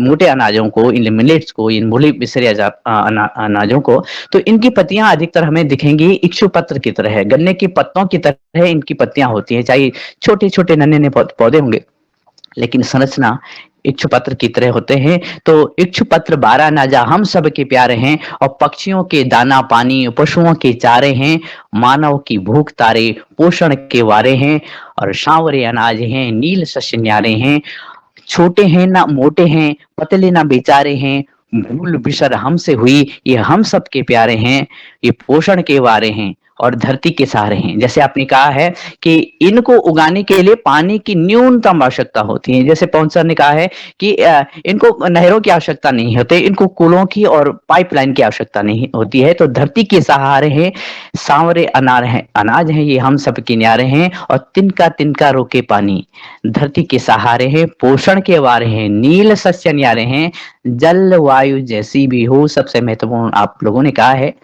मोटे अनाजों को, इन मिलेट्स को, इन मूली बिसरे अनाजों को, तो इनकी पत्तियां अधिकतर हमें दिखेंगी इक्षु पत्र की तरह है, गन्ने की पत्तों की तरह इनकी पत्तियां होती हैं, चाहे छोटे छोटे नन्हे पौधे होंगे लेकिन संरचना इक्षु पत्र की तरह होते हैं। तो इक्षु पत्र 12 नाजा हम सब के प्यारे हैं, और पक्षियों के दाना पानी, पशुओं के चारे हैं, मानव की भूख तारे, पोषण के वारे हैं, और सांवरे अनाज हैं, नील शस्य न्यारे हैं, छोटे हैं ना मोटे हैं, पतले ना बेचारे हैं, भूल बिसर हमसे हुई, ये हम सब के प्यारे हैं, ये पोषण के वारे हैं और धरती के सहारे हैं। जैसे आपने कहा है कि इनको उगाने के लिए पानी की न्यूनतम आवश्यकता होती है। जैसे पवन सर ने कहा है कि इनको नहरों की आवश्यकता नहीं होती, इनको कुलों की और पाइपलाइन की आवश्यकता नहीं होती है। तो धरती के सहारे हैं, सांवरे अनाज हैं ये, हम सब के न्यारे हैं, और तिनका तिनका रोके पानी, धरती के सहारे हैं, पोषण के वारे हैं, नील शस्य न्यारे हैं, जल वायु जैसी भी हो। सबसे महत्वपूर्ण आप लोगों ने कहा है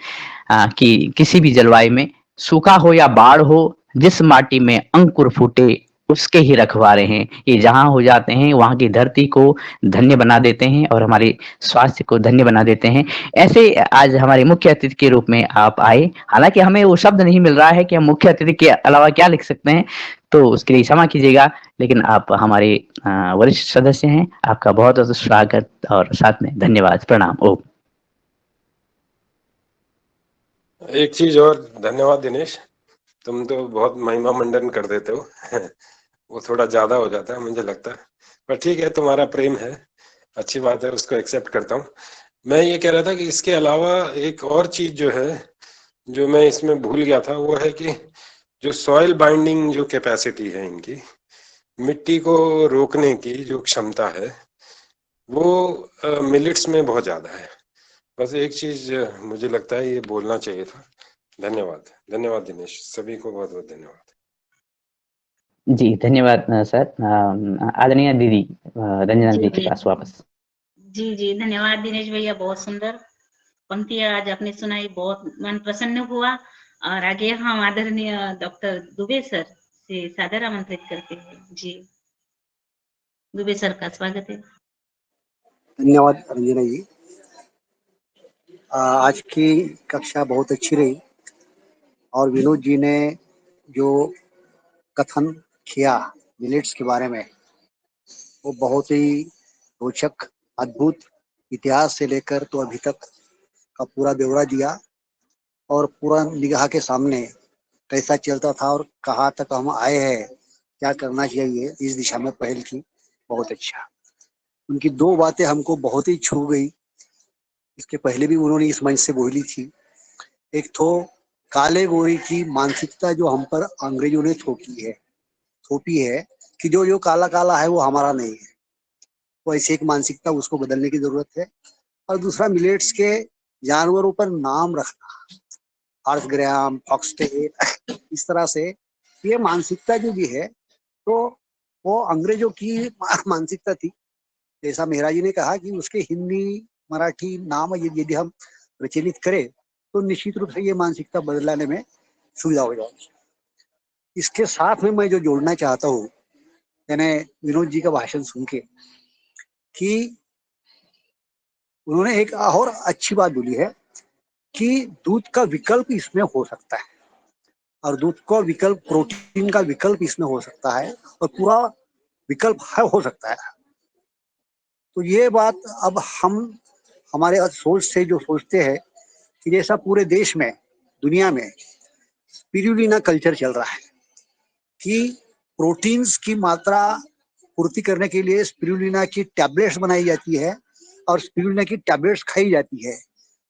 कि किसी भी जलवायु में सूखा हो या बाढ़ हो, जिस माटी में अंकुर फूटे उसके ही रखवारे हैं। ये जहां हो जाते हैं वहां की धरती को धन्य बना देते हैं और हमारे स्वास्थ्य को धन्य बना देते हैं। ऐसे आज हमारे मुख्य अतिथि के रूप में आप आए, हालांकि हमें वो शब्द नहीं मिल रहा है कि हम मुख्य अतिथि के अलावा क्या लिख सकते हैं, तो उसके लिए क्षमा कीजिएगा, लेकिन आप हमारे वरिष्ठ सदस्य हैं। आपका बहुत बहुत स्वागत और साथ में धन्यवाद, प्रणाम। ओम। एक चीज और, धन्यवाद दिनेश, तुम तो बहुत महिमा मंडन कर देते हो वो थोड़ा ज्यादा हो जाता है मुझे लगता है, पर ठीक है, तुम्हारा प्रेम है, अच्छी बात है, उसको एक्सेप्ट करता हूँ। मैं ये कह रहा था कि इसके अलावा एक और चीज जो है, जो मैं इसमें भूल गया था, वो है कि जो सॉइल बाइंडिंग जो कैपेसिटी है इनकी, मिट्टी को रोकने की जो क्षमता है, वो मिलेट्स में बहुत ज्यादा है। बस एक चीज मुझे लगता है ये बोलना चाहिए था। धन्यवाद, धन्यवाद दिनेश, सभी को बहुत बहुत धन्यवाद। जी धन्यवाद सर। आदरणीय दीदी रंजना जी के पास वापस। जी जी, धन्यवाद दिनेश भैया, बहुत सुंदर पंक्तियां आज आपने सुनाई, बहुत मन प्रसन्न हुआ। और आगे हम आदरणीय डॉक्टर दुबे सर से सादर आमंत्रित करते हैं। जी दुबे सर का स्वागत है। धन्यवाद रंजना जी। आज की कक्षा बहुत अच्छी रही, और विनोद जी ने जो कथन किया मिलेट्स के बारे में, वो बहुत ही रोचक, अद्भुत, इतिहास से लेकर तो अभी तक का पूरा ब्यौरा दिया, और पूरा निगाह के सामने कैसा चलता था और कहाँ तक हम आए हैं, क्या करना चाहिए इस दिशा में पहल की। बहुत अच्छा। उनकी दो बातें हमको बहुत ही छू गई, इसके पहले भी उन्होंने इस मंच से बोली थी। एक तो काले गोरे की मानसिकता जो हम पर अंग्रेजों ने थोपी है कि जो जो काला काला है वो हमारा नहीं है, तो ऐसी एक मानसिकता, उसको बदलने की जरूरत है। और दूसरा, मिलेट्स के जानवरों पर नाम रखना, आर्थग्राम, फॉक्सटेल, इस तरह से ये मानसिकता जो भी है, तो वो अंग्रेजों की मानसिकता थी। जैसा मेहरा जी ने कहा कि उसके हिंदी मराठी नाम यदि हम प्रचलित करें तो निश्चित रूप से ये मानसिकता बदलाने में सुविधा हो जाएगी। इसके साथ में मैं जो जोड़ना चाहता हूँ, यानी विनोद जी का भाषण सुन के, कि उन्होंने एक और अच्छी बात बोली है कि दूध का विकल्प इसमें हो सकता है, और दूध का विकल्प, प्रोटीन का विकल्प इसमें हो सकता है, और पूरा विकल्प हो सकता है। तो ये बात अब हम हमारे सोच से जो सोचते हैं कि जैसा पूरे देश में, दुनिया में स्पिरुलिना कल्चर चल रहा है कि प्रोटीन्स की मात्रा पूर्ति करने के लिए स्पिरुलिना की टैबलेट्स बनाई जाती है, और स्पिरुलिना की टैबलेट्स खाई जाती है,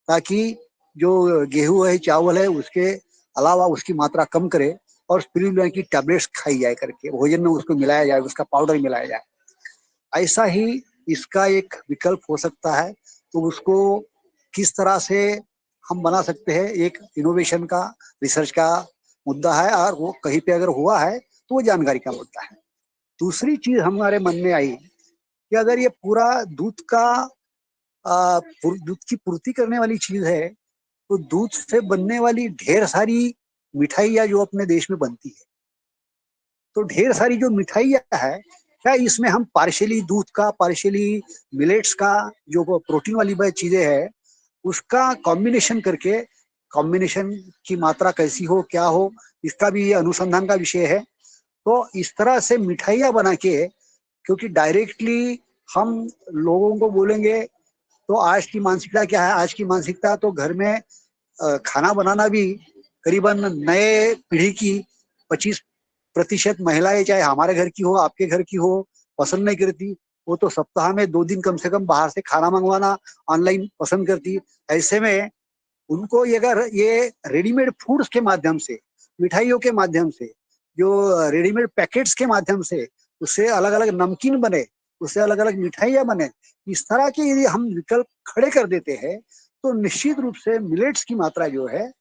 ताकि जो गेहूं है, चावल है, उसके अलावा उसकी मात्रा कम करे, और स्पिरुलिना की टैबलेट्स खाई जाए करके भोजन में उसको मिलाया जाए, उसका पाउडर मिलाया जाए। ऐसा ही इसका एक विकल्प हो सकता है। तो उसको किस तरह से हम बना सकते हैं, एक इनोवेशन का, रिसर्च का मुद्दा है, और वो कहीं पे अगर हुआ है तो वो जानकारी का मुद्दा है। दूसरी चीज हमारे मन में आई कि अगर ये पूरा दूध का दूध की पूर्ति करने वाली चीज है, तो दूध से बनने वाली ढेर सारी मिठाइयाँ जो अपने देश में बनती है, तो ढेर सारी जो मिठाइयाँ है, क्या इसमें हम पार्शियली दूध का, पार्शियली मिलेट्स का, जो प्रोटीन वाली चीजें है, उसका कॉम्बिनेशन करके, कॉम्बिनेशन की मात्रा कैसी हो, क्या हो, इसका भी अनुसंधान का विषय है। तो इस तरह से मिठाइयाँ बना के, क्योंकि डायरेक्टली हम लोगों को बोलेंगे, तो आज की मानसिकता क्या है? आज की मानसिकता तो घर में खाना बनाना भी करीबन नए पीढ़ी की 25% महिलाएं, चाहे हमारे घर की हो, आपके घर की हो, पसंद नहीं करती। वो तो सप्ताह में 2 दिन कम से कम बाहर से खाना मंगवाना, ऑनलाइन पसंद करती। ऐसे में उनको अगर ये रेडीमेड फूड्स के माध्यम से, मिठाइयों के माध्यम से, जो रेडीमेड पैकेट्स के माध्यम से, उससे अलग अलग नमकीन बने, उससे अलग अलग मिठाइयाँ बने, इस तरह के यदि हम विकल्प खड़े कर देते हैं, तो निश्चित रूप से मिलेट्स की मात्रा जो है,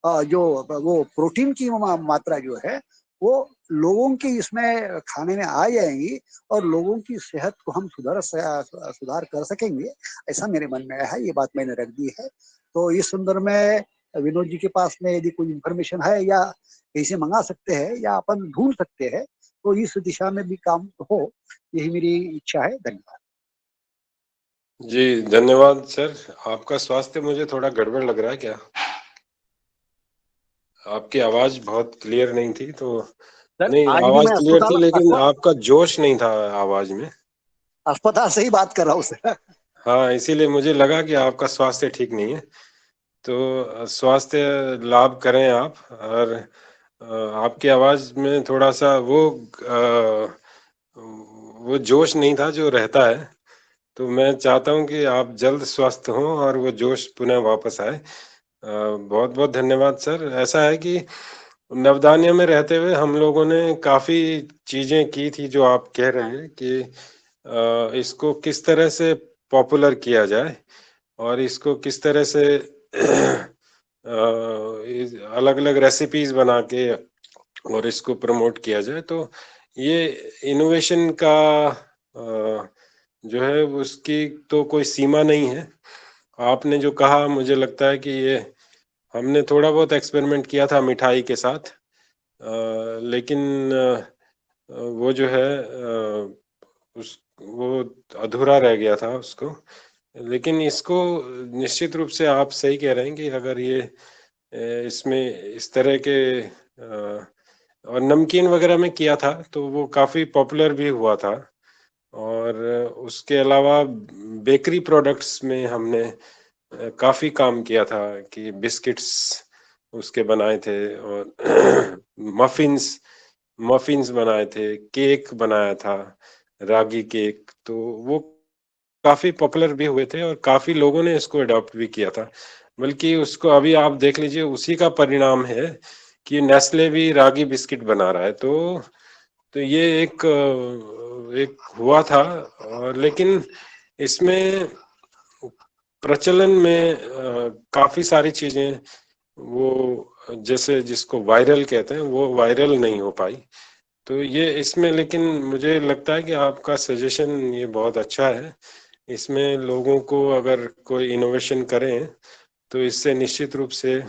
जो वो प्रोटीन की मात्रा जो है, वो लोगों के इसमें खाने में आ जाएंगी, और लोगों की सेहत को हम सुधार कर सकेंगे। ऐसा मेरे मन में है, ये बात मैंने रख दी है। तो इस संदर्भ में विनोद जी के पास में यदि कोई इंफॉर्मेशन है, या कहीं से मंगा सकते हैं, या अपन ढूंढ सकते हैं, तो इस दिशा में भी काम हो, यही मेरी इच्छा है। धन्यवाद। जी धन्यवाद सर। आपका स्वास्थ्य मुझे थोड़ा गड़बड़ लग रहा है क्या? आपकी आवाज बहुत क्लियर नहीं थी, तो नहीं, आज भी आवाज मैं क्लियर थी लेकिन आपका जोश नहीं था आवाज में। अस्पताल से ही बात कर रहा हूँ सर। हाँ, इसीलिए मुझे लगा कि आपका स्वास्थ्य ठीक नहीं है। तो स्वास्थ्य लाभ करें आप, और आपकी आवाज में थोड़ा सा वो जोश नहीं था जो रहता है। तो मैं चाहता हूं कि आप जल्द स्वस्थ हों और वो जोश पुनः वापस आए। बहुत बहुत धन्यवाद सर। ऐसा है कि नवधान्य में रहते हुए हम लोगों ने काफी चीजें की थी जो आप कह रहे हैं कि इसको किस तरह से पॉपुलर किया जाए, और इसको किस तरह से अलग अलग रेसिपीज बना के और इसको प्रमोट किया जाए। तो ये इनोवेशन का जो है उसकी तो कोई सीमा नहीं है। आपने जो कहा, मुझे लगता है कि ये हमने थोड़ा बहुत एक्सपेरिमेंट किया था मिठाई के साथ, लेकिन वो जो है वो अधूरा रह गया था उसको। लेकिन इसको निश्चित रूप से आप सही कह रहे हैं कि अगर ये इसमें इस तरह के और नमकीन वगैरह में किया था तो वो काफ़ी पॉपुलर भी हुआ था। और उसके अलावा बेकरी प्रोडक्ट्स में हमने काफ़ी काम किया था कि बिस्किट्स उसके बनाए थे, और मफिन्स बनाए थे, केक बनाया था, रागी केक। तो वो काफ़ी पॉपुलर भी हुए थे और काफ़ी लोगों ने इसको अडॉप्ट भी किया था। बल्कि उसको अभी आप देख लीजिए, उसी का परिणाम है कि नेस्ले भी रागी बिस्किट बना रहा है। तो ये एक हुआ था, और लेकिन इसमें प्रचलन में काफ़ी सारी चीज़ें, वो जैसे जिसको वायरल कहते हैं, वो वायरल नहीं हो पाई। तो ये इसमें, लेकिन मुझे लगता है कि आपका सजेशन ये बहुत अच्छा है। इसमें लोगों को अगर कोई इनोवेशन करें तो इससे निश्चित रूप से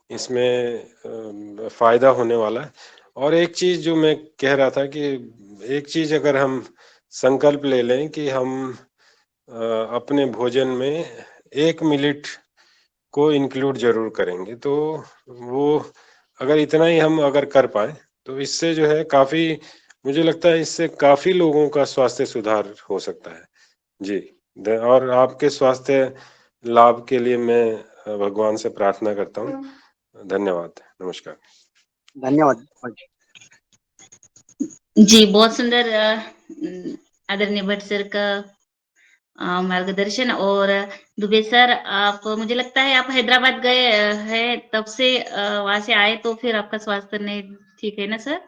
इसमें फायदा होने वाला है। और एक चीज जो मैं कह रहा था कि एक चीज अगर हम संकल्प ले लें कि हम अपने भोजन में 1 मिनट को इंक्लूड जरूर करेंगे, तो वो अगर इतना ही हम अगर कर पाए तो इससे जो है काफी, मुझे लगता है इससे काफी लोगों का स्वास्थ्य सुधार हो सकता है। जी, और आपके स्वास्थ्य लाभ के लिए मैं भगवान से प्रार्थना करता हूँ। धन्यवाद, नमस्कार। धन्यवाद। जी, बहुत सुंदर आदरणीय भट्ट सर का मार्गदर्शन। और दुबे सर, आप, मुझे लगता है आप हैदराबाद गए हैं, तब से वहां से आए, तो फिर आपका स्वास्थ्य नहीं ठीक है ना सर?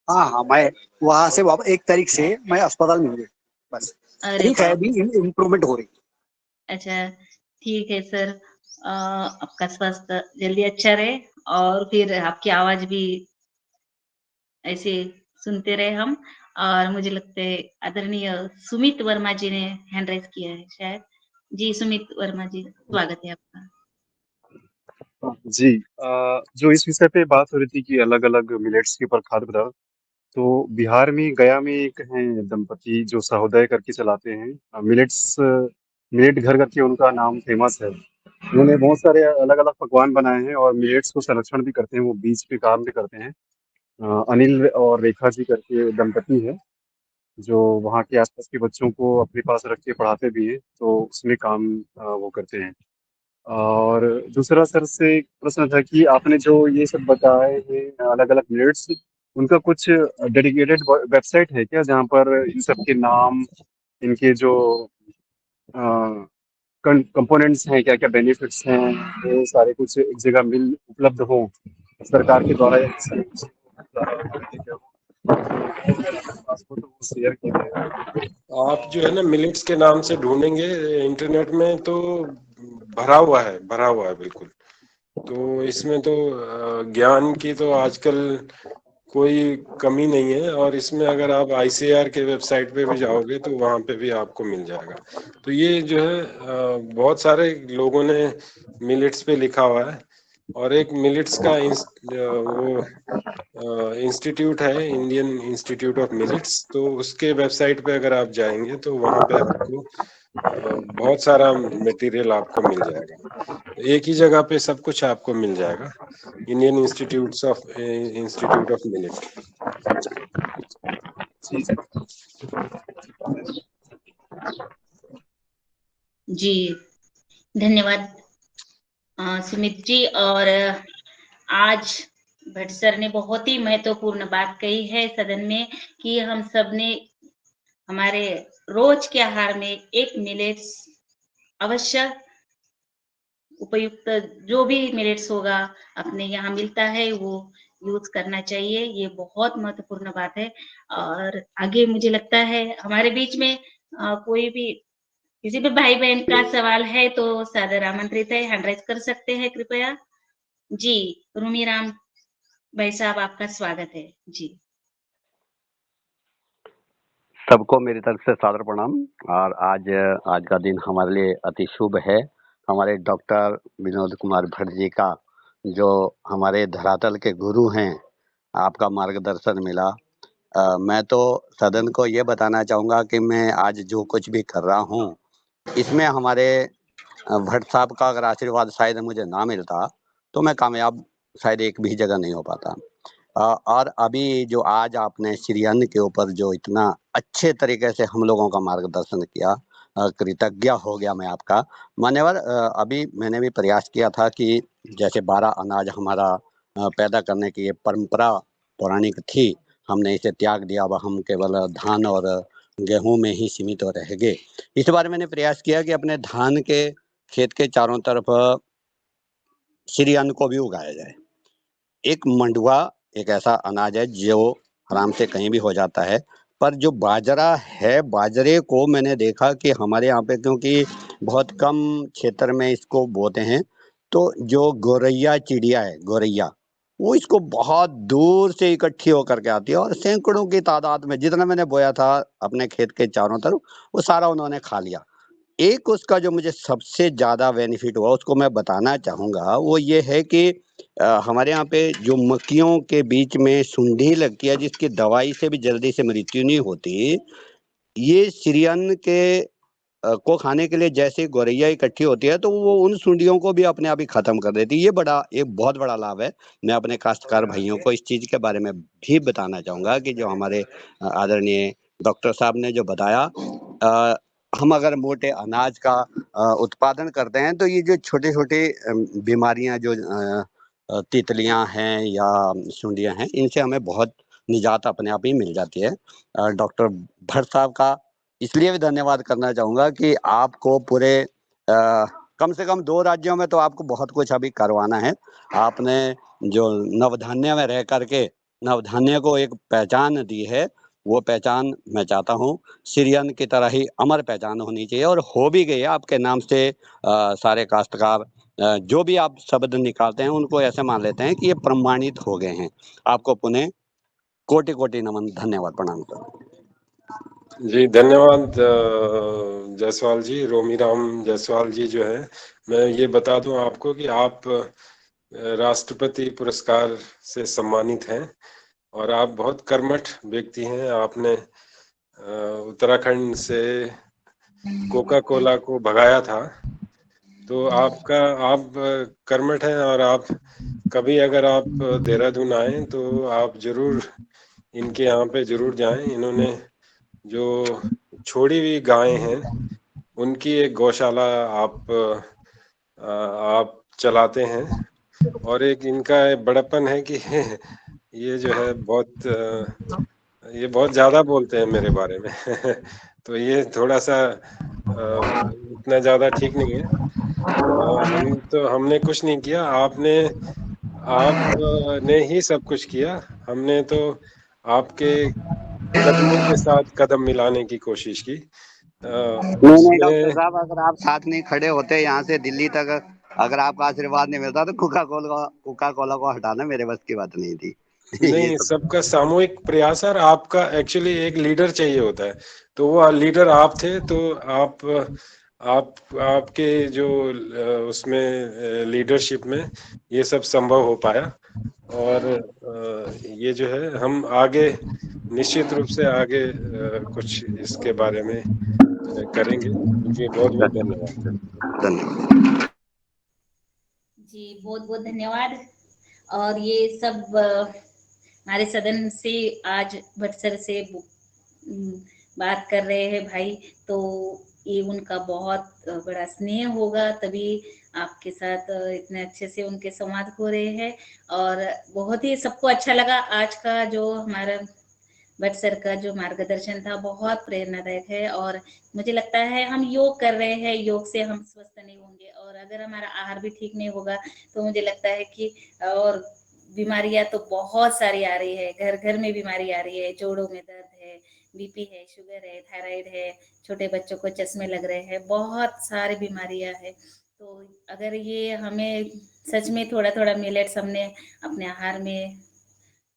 हाँ हाँ, मैं वहां से 1 तारीख से मैं अस्पताल में हूँ बस। अरे ठीक है, बाप, अभी इम्प्रूवमेंट हो रही है। अच्छा, ठीक है सर। आपका स्वास्थ्य जल्दी अच्छा रहे और फिर आपकी आवाज़ भी ऐसे सुनते रहे हम। और मुझे लगता है आदरणीय सुमित वर्मा जी ने हैंड राइज़ किया है शायद। जी, सुमित वर्मा जी, स्वागत है आपका। जी जो इस विषय पे बात हो रही थी कि अलग-अलग मिलेट्स के ऊपर खाद्य पदार्थ, तो बिहार में गया में एक हैं दंपति जो सहोदय करके चलाते हैं। मिलेट घर करके उनका नाम फेमस है। उन्होंने बहुत सारे अलग-अलग पकवान बनाए हैं और मिलेट्स को संरक्षण भी करते हैं, वो बीज पे काम भी करते हैं। अनिल और रेखा जी करके दंपति हैं, जो वहाँ के आस-पास के बच्चों को अपने पास रख के पढ़ाते भी हैं, तो उसमें काम वो करते हैं। और दूसरा सर से एक प्रश्न था कि आपने जो ये सब बताए हैं अलग-अलग मिलेट्स, उनका कुछ डेडिकेटेड वेबसाइट है क्या जहाँ पर इन सब के नाम, इनके जो कंपोनेंट्स हैं, क्या-क्या बेनिफिट्स हैं, वो सारे कुछ एक जगह उपलब्ध हो सरकार के द्वारा या किसी पासपोर्ट तो वो शेयर कीजिएगा। आप जो है ना मिलेट्स के नाम से ढूंढेंगे इंटरनेट में तो भरा हुआ है बिल्कुल। तो इसमें तो ज्ञान की तो आजकल कोई कमी नहीं है, और इसमें अगर आप ICAR के वेबसाइट पे भी जाओगे तो वहाँ पे भी आपको मिल जाएगा। तो ये जो है बहुत सारे लोगों ने मिलेट्स पे लिखा हुआ है, और एक मिलेट्स का वो इंस्टीट्यूट है, इंडियन इंस्टीट्यूट ऑफ मिलेट्स, तो उसके वेबसाइट पे अगर आप जाएंगे तो वहाँ पे आपको बहुत सारा मटेरियल आपको मिल जाएगा। एक ही जगह पे सब कुछ आपको मिल जाएगा, इंडियन इंस्टीट्यूट ऑफ मिलेट। जी, धन्यवाद सुमित जी। और आज भट्ट सर ने बहुत ही महत्वपूर्ण बात कही है सदन में कि हम सब ने हमारे रोज के आहार में एक मिलेट्स अवश्य उपयुक्त जो भी मिलेट्स होगा अपने यहाँ मिलता है वो यूज करना चाहिए। ये बहुत महत्वपूर्ण बात है। और आगे मुझे लगता है हमारे बीच में कोई भी किसी भी भाई बहन का सवाल है तो सादर आमंत्रित है, हैंड राइज कर सकते हैं कृपया। जी, रूमीराम भाई साहब आपका स्वागत है। जी। सबको मेरी तरफ से सादर प्रणाम। और आज का दिन हमारे लिए अति शुभ है। हमारे डॉक्टर विनोद कुमार भट्ट जी का जो हमारे धरातल के गुरु हैं, आपका मार्गदर्शन मिला। मैं तो सदन को ये बताना चाहूँगा कि मैं आज जो कुछ भी कर रहा हूँ इसमें हमारे भट्ट साहब का अगर आशीर्वाद शायद मुझे ना मिलता तो मैं कामयाब शायद एक भी जगह नहीं हो पाता। और अभी जो आज आपने श्री अन्न के ऊपर जो इतना अच्छे तरीके से हम लोगों का मार्गदर्शन किया, कृतज्ञ हो गया मैं आपका। मान्यवर, अभी मैंने भी प्रयास किया था कि जैसे 12 अनाज हमारा पैदा करने की ये परंपरा पौराणिक थी, हमने इसे त्याग दिया। अब हम केवल धान और गेहूं में ही सीमित रह गए। इस बार मैंने प्रयास किया कि अपने धान के खेत के चारों तरफ श्री अन्न को भी उगाया जाए। एक मंडुआ एक ऐसा अनाज है जो आराम से कहीं भी हो जाता है, पर जो बाजरा है, बाजरे को मैंने देखा कि हमारे यहाँ पे क्योंकि बहुत कम क्षेत्र में इसको बोते हैं, तो जो गौरैया चिड़िया है, गौरैया, वो इसको बहुत दूर से इकट्ठी होकर के आती है और सैकड़ों की तादाद में जितना मैंने बोया था अपने खेत के चारों तरफ, वो सारा उन्होंने खा लिया। एक उसका जो मुझे सबसे ज़्यादा बेनिफिट हुआ उसको मैं बताना चाहूँगा, वो ये है कि हमारे यहाँ पे जो मक्खियों के बीच में सुंडी लगती है जिसकी दवाई से भी जल्दी से मृत्यु नहीं होती, ये श्री अन्न के को खाने के लिए जैसे ही गौरैया इकट्ठी होती है तो वो उन सुंडियों को भी अपने आप ही खत्म कर देती है। ये एक बहुत बड़ा लाभ है। मैं अपने काश्तकार भाइयों को इस चीज़ के बारे में भी बताना चाहूँगा कि जो हमारे आदरणीय डॉक्टर साहब ने जो बताया, हम अगर मोटे अनाज का उत्पादन करते हैं तो ये जो छोटे-छोटे बीमारियाँ जो तितलियाँ हैं या सुंडियाँ हैं, इनसे हमें बहुत निजात अपने आप ही मिल जाती है। डॉक्टर भट्ट साहब का इसलिए भी धन्यवाद करना चाहूँगा कि आपको पूरे कम से कम 2 राज्यों में तो आपको बहुत कुछ अभी करवाना है। आपने जो नवधान्य में रह कर के नवधान्य को एक पहचान दी है, वो पहचान मैं चाहता हूँ श्री अन्न की तरह ही अमर पहचान होनी चाहिए और हो भी गई है। आपके नाम से सारे काश्तकार जो भी आप शब्द निकालते हैं उनको ऐसे मान लेते हैं कि ये प्रमाणित हो गए हैं। आपको पुनः कोटि-कोटि नमन, धन्यवाद, प्रणाम सर। जी धन्यवाद जायसवाल जी, रोमीराम जायसवाल जी जो है, मैं ये बता दूं आपको कि आप राष्ट्रपति पुरस्कार से सम्मानित हैं और आप बहुत कर्मठ व्यक्ति हैं। आपने उत्तराखंड से कोका कोला को भगाया था, तो आप कर्मठ हैं और आप कभी अगर आप देहरादून आए तो आप जरूर इनके यहाँ पे जरूर जाएं। इन्होंने जो छोड़ी हुई गायें हैं उनकी एक गौशाला आप चलाते हैं और एक इनका बड़प्पन है कि ये जो है ये बहुत ज्यादा बोलते हैं मेरे बारे में तो ये थोड़ा सा इतना ज्यादा ठीक नहीं है। हमने कुछ नहीं किया, आपने ही सब कुछ किया। हमने तो आपके कदमों के साथ कदम मिलाने की कोशिश की। नहीं डॉक्टर उसमें साहब, अगर आप साथ नहीं खड़े होते यहाँ से दिल्ली तक, अगर आपका आशीर्वाद नहीं मिलता तो कोका कोला को हटाना मेरे बस की बात नहीं थी ये नहीं, सब। सबका सामूहिक प्रयास है और आपका एक्चुअली एक लीडर चाहिए होता है, तो वो लीडर आप थे। तो आपके जो उसमें लीडरशिप में ये सब संभव हो पाया। और ये जो है हम आगे निश्चित रूप से आगे कुछ इसके बारे में करेंगे। जी बहुत बहुत धन्यवाद। धन्यवाद। जी बहुत बहुत धन्यवाद। और ये सब हमारे सदन से आज भट्ट सर से बात कर रहे हैं भाई, तो ये उनका बहुत बड़ा स्नेह होगा, तभी आपके साथ इतने अच्छे से उनके संवाद हो रहे हैं। और बहुत ही सबको अच्छा लगा आज का जो हमारा भट्ट सर का जो मार्गदर्शन था, बहुत प्रेरणादायक है। और मुझे लगता है हम योग कर रहे हैं, योग से हम स्वस्थ नहीं होंगे, और अगर हमारा आहार भी ठीक नहीं होगा तो मुझे लगता है कि और बीमारियां तो बहुत सारी आ रही है, घर घर में बीमारी आ रही है, जोड़ों में दर्द है, बीपी है, शुगर है, थायराइड है, छोटे बच्चों को चश्मे लग रहे हैं, बहुत सारी बीमारियां है। तो अगर ये हमें सच में थोड़ा थोड़ा मिलेट्स हमने अपने आहार में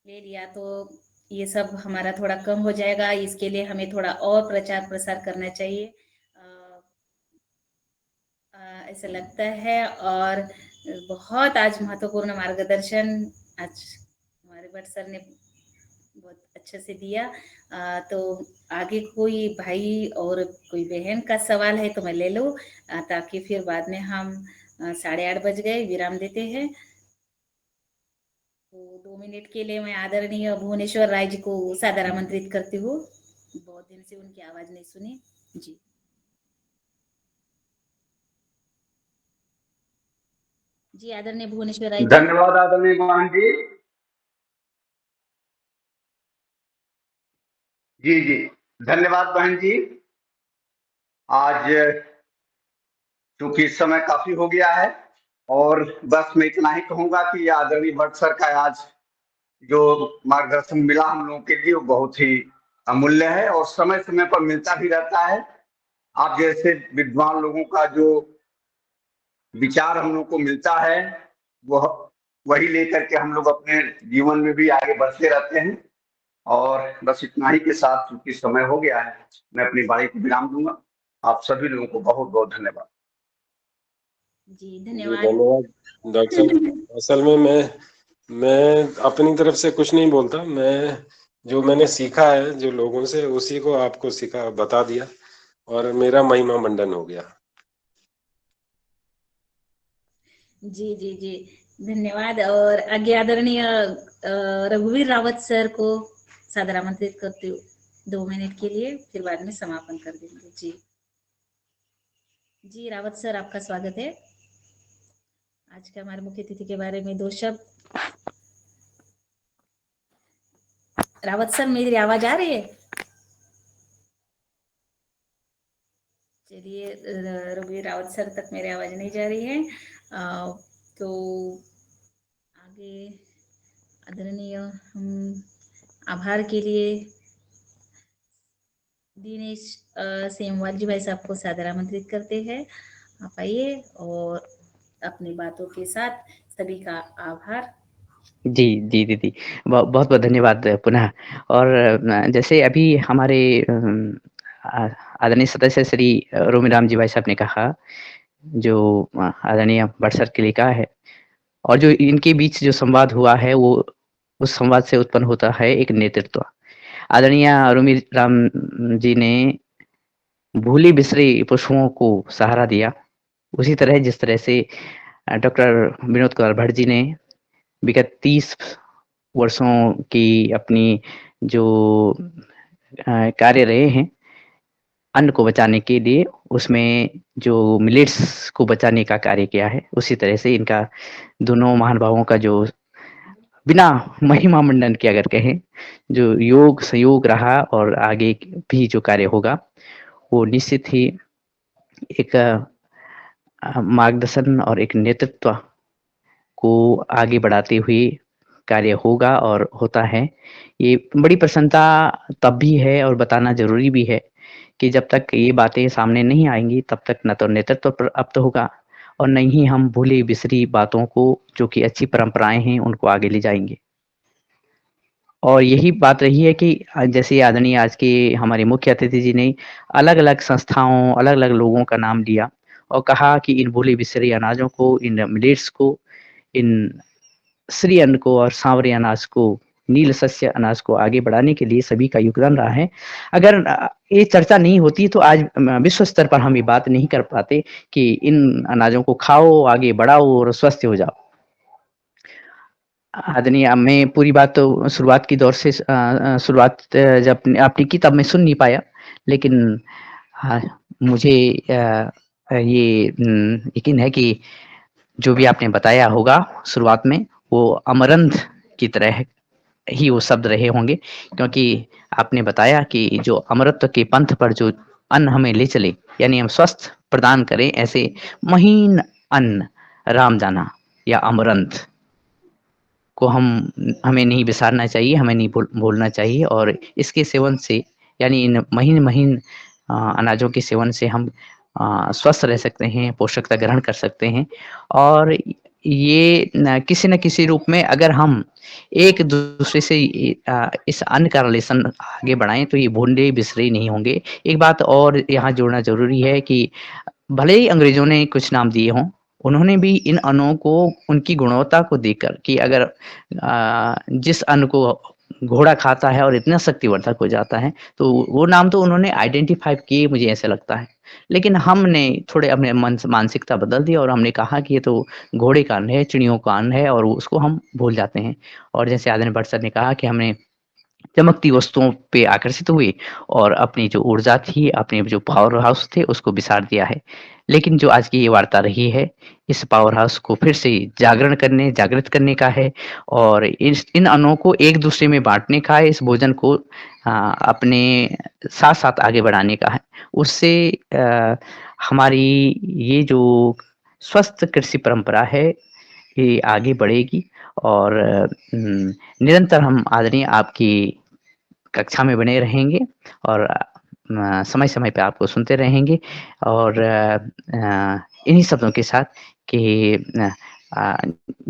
ले लिया तो ये सब हमारा थोड़ा कम हो जाएगा। इसके लिए हमें थोड़ा और प्रचार प्रसार करना चाहिए, ऐसा लगता है। और बहुत आज महत्वपूर्ण मार्गदर्शन आज हमारे भट्ट सर ने बहुत अच्छे से दिया। तो आगे कोई भाई और कोई बहन का सवाल है तो मैं ले लूँ, ताकि फिर बाद में हम 8:30 बज गए, विराम देते हैं। तो 2 मिनट के लिए मैं आदरणीय भुवनेश्वर राय जी को सादर आमंत्रित करती हूँ। बहुत दिन से उनकी आवाज नहीं सुनी। जी जी, आदरणीय भुवनेश्वर राय जी। धन्यवाद आदरणीय बहन जी। जी जी धन्यवाद बहन जी। आज चूंकि इस समय काफी हो गया है और बस मैं इतना ही कहूंगा कि आदरणीय भट्ट सर का आज जो मार्गदर्शन मिला हम लोगों के लिए वो बहुत ही अमूल्य है और समय समय पर मिलता भी रहता है। आप जैसे विद्वान लोगों का जो विचार हम लोग को मिलता है वह वही लेकर के हम लोग अपने जीवन में भी आगे बढ़ते रहते हैं। और बस इतना ही के साथ चूंकि समय हो गया है मैं अपनी बारी को विराम दूंगा। आप सभी लोगों को बहुत बहुत धन्यवाद। जी जी धन्यवाद। धन्यवाद डॉक्टर साहब। असल में मैं अपनी तरफ से कुछ नहीं बोलता, मैं जो मैंने सीखा है जो लोगों से उसी को आपको बता दिया और मेरा महिमा मंडन हो गया। जी जी जी धन्यवाद। और आगे आदरणीय रघुवीर रावत सर को सादर आमंत्रित करती हूँ 2 मिनट के लिए, फिर बाद में समापन कर देंगे। जी जी रावत सर, आपका स्वागत है। आज के हमारे मुख्य अतिथि के बारे में 2 शब्द। रावत सर, मेरी आवाज आ रही है? चलिए, रघुवीर रावत सर तक मेरी आवाज नहीं जा रही है। तो आगे आदरणीय हम आभार के लिए दिनेश सेमवाल जी भाई साहब को सादर आमंत्रित करते हैं। आप आइए और अपनी बातों के साथ सभी का आभार। जी, जी दीदी। बहुत-बहुत धन्यवाद पुनः। और जैसे अभी हमारे आदरणीय सदस्य श्री रोमीराम जी भाई साहब ने कहा, जो आदरणीय भट्ट सर के लिए कहा है, और जो इनके बीच जो संवाद हुआ है, वो उस संवाद से उत्पन्न होता है एक नेतृत्व। आदरणीय रोमीराम जी ने भूली-बिसरी पशुओं को सहारा दिया। उसी तरह जिस तरह से डॉक्टर विनोद कुमार भट्ट जी ने विगत 30 वर्षों की अपनी जो कार्य रहे हैं अन्न को बचाने के लिए, उसमें जो मिलेट्स को बचाने का कार्य किया है, उसी तरह से इनका दोनों महानुभावों का जो बिना महिमा मंडन के अगर कहें, जो योग सहयोग रहा और आगे भी जो कार्य होगा, वो निश्चित ही एक मार्गदर्शन और एक नेतृत्व को आगे बढ़ाते हुए कार्य होगा और होता है। ये बड़ी प्रसन्नता तब भी है और बताना ज़रूरी भी है कि जब तक ये बातें सामने नहीं आएँगी, तब तक न तो नेतृत्व प्राप्त होगा और न ही हम भूली-बिसरी बातों को, जो कि अच्छी परंपराएँ हैं, उनको आगे ले जाएँगे। और यही बात रही है कि जैसे आदरणीय आज के हमारे मुख्य अतिथि जी ने अलग-अलग संस्थाओं, अलग-अलग लोगों का नाम लिया और कहा कि इन भूले-बिसरे अनाजों को, इन मिलेट्स को, इन श्री अन्न को और सांवरे अनाज को, नील शस्य अनाज को आगे बढ़ाने के लिए सभी का योगदान रहा है। अगर ये चर्चा नहीं होती तो आज विश्व स्तर पर हम ये बात नहीं कर पाते कि इन अनाजों को खाओ, आगे बढ़ाओ और स्वस्थ हो जाओ। आदरणीय मैं पूरी बात तो शुरुआत की दौर से शुरुआत जब आपने की तब मैं सुन नहीं पाया, लेकिन मुझे ये यकीन है कि जो भी आपने बताया होगा शुरुआत में, वो अमरंथ की तरह ही वो शब्द रहे होंगे, क्योंकि आपने बताया कि जो अमरत्व के पंथ पर जो अन्न हमें ले चले, यानी हम स्वस्थ प्रदान करें, ऐसे महीन अन्न रामदाना या अमरंथ को हमें नहीं बिसारना चाहिए, हमें नहीं भूलना चाहिए और इसके सेवन से, यानी इन महीन-महीन अनाजों के सेवन से हम स्वस्थ रह सकते हैं, पोषकता ग्रहण कर सकते हैं और ये किसी न किसी रूप में अगर हम एक दूसरे से इस अन्न का रिलेशन आगे बढ़ाएँ तो ये भूले-बिसरे नहीं होंगे। एक बात और यहाँ जोड़ना ज़रूरी है कि भले ही अंग्रेज़ों ने कुछ नाम दिए हों, उन्होंने भी इन अन्नों को उनकी गुणवत्ता को देखकर कि अगर जिस अन्न को घोड़ा खाता है और इतना शक्तिवर्धक हो जाता है, तो वो नाम तो उन्होंने आइडेंटिफ़ाई किए, मुझे ऐसा लगता है। लेकिन हमने थोड़े अपने मानसिकता बदल दी और हमने कहा कि ये तो घोड़े का अन्न है, चिड़ियों का अन्न है और उसको हम भूल जाते हैं। और जैसे आदरणीय भट्ट सर ने कहा कि हमने चमकती वस्तुओं पे आकर्षित हुए और अपनी जो ऊर्जा थी, अपने जो पावर हाउस थे, उसको बिसार दिया है। लेकिन जो आज की ये वार्ता रही है, इस पावर हाउस को फिर से जागृत करने का है और इन अन्नों को एक-दूसरे में बाँटने का है, इस भोजन को अपने साथ-साथ आगे बढ़ाने का है। उससे हमारी ये जो स्वस्थ कृषि परंपरा है, ये आगे बढ़ेगी और निरंतर हम आदरणीय आपकी कक्षा में बने रहेंगे और समय-समय पे आपको सुनते रहेंगे और इन्हीं शब्दों के साथ कि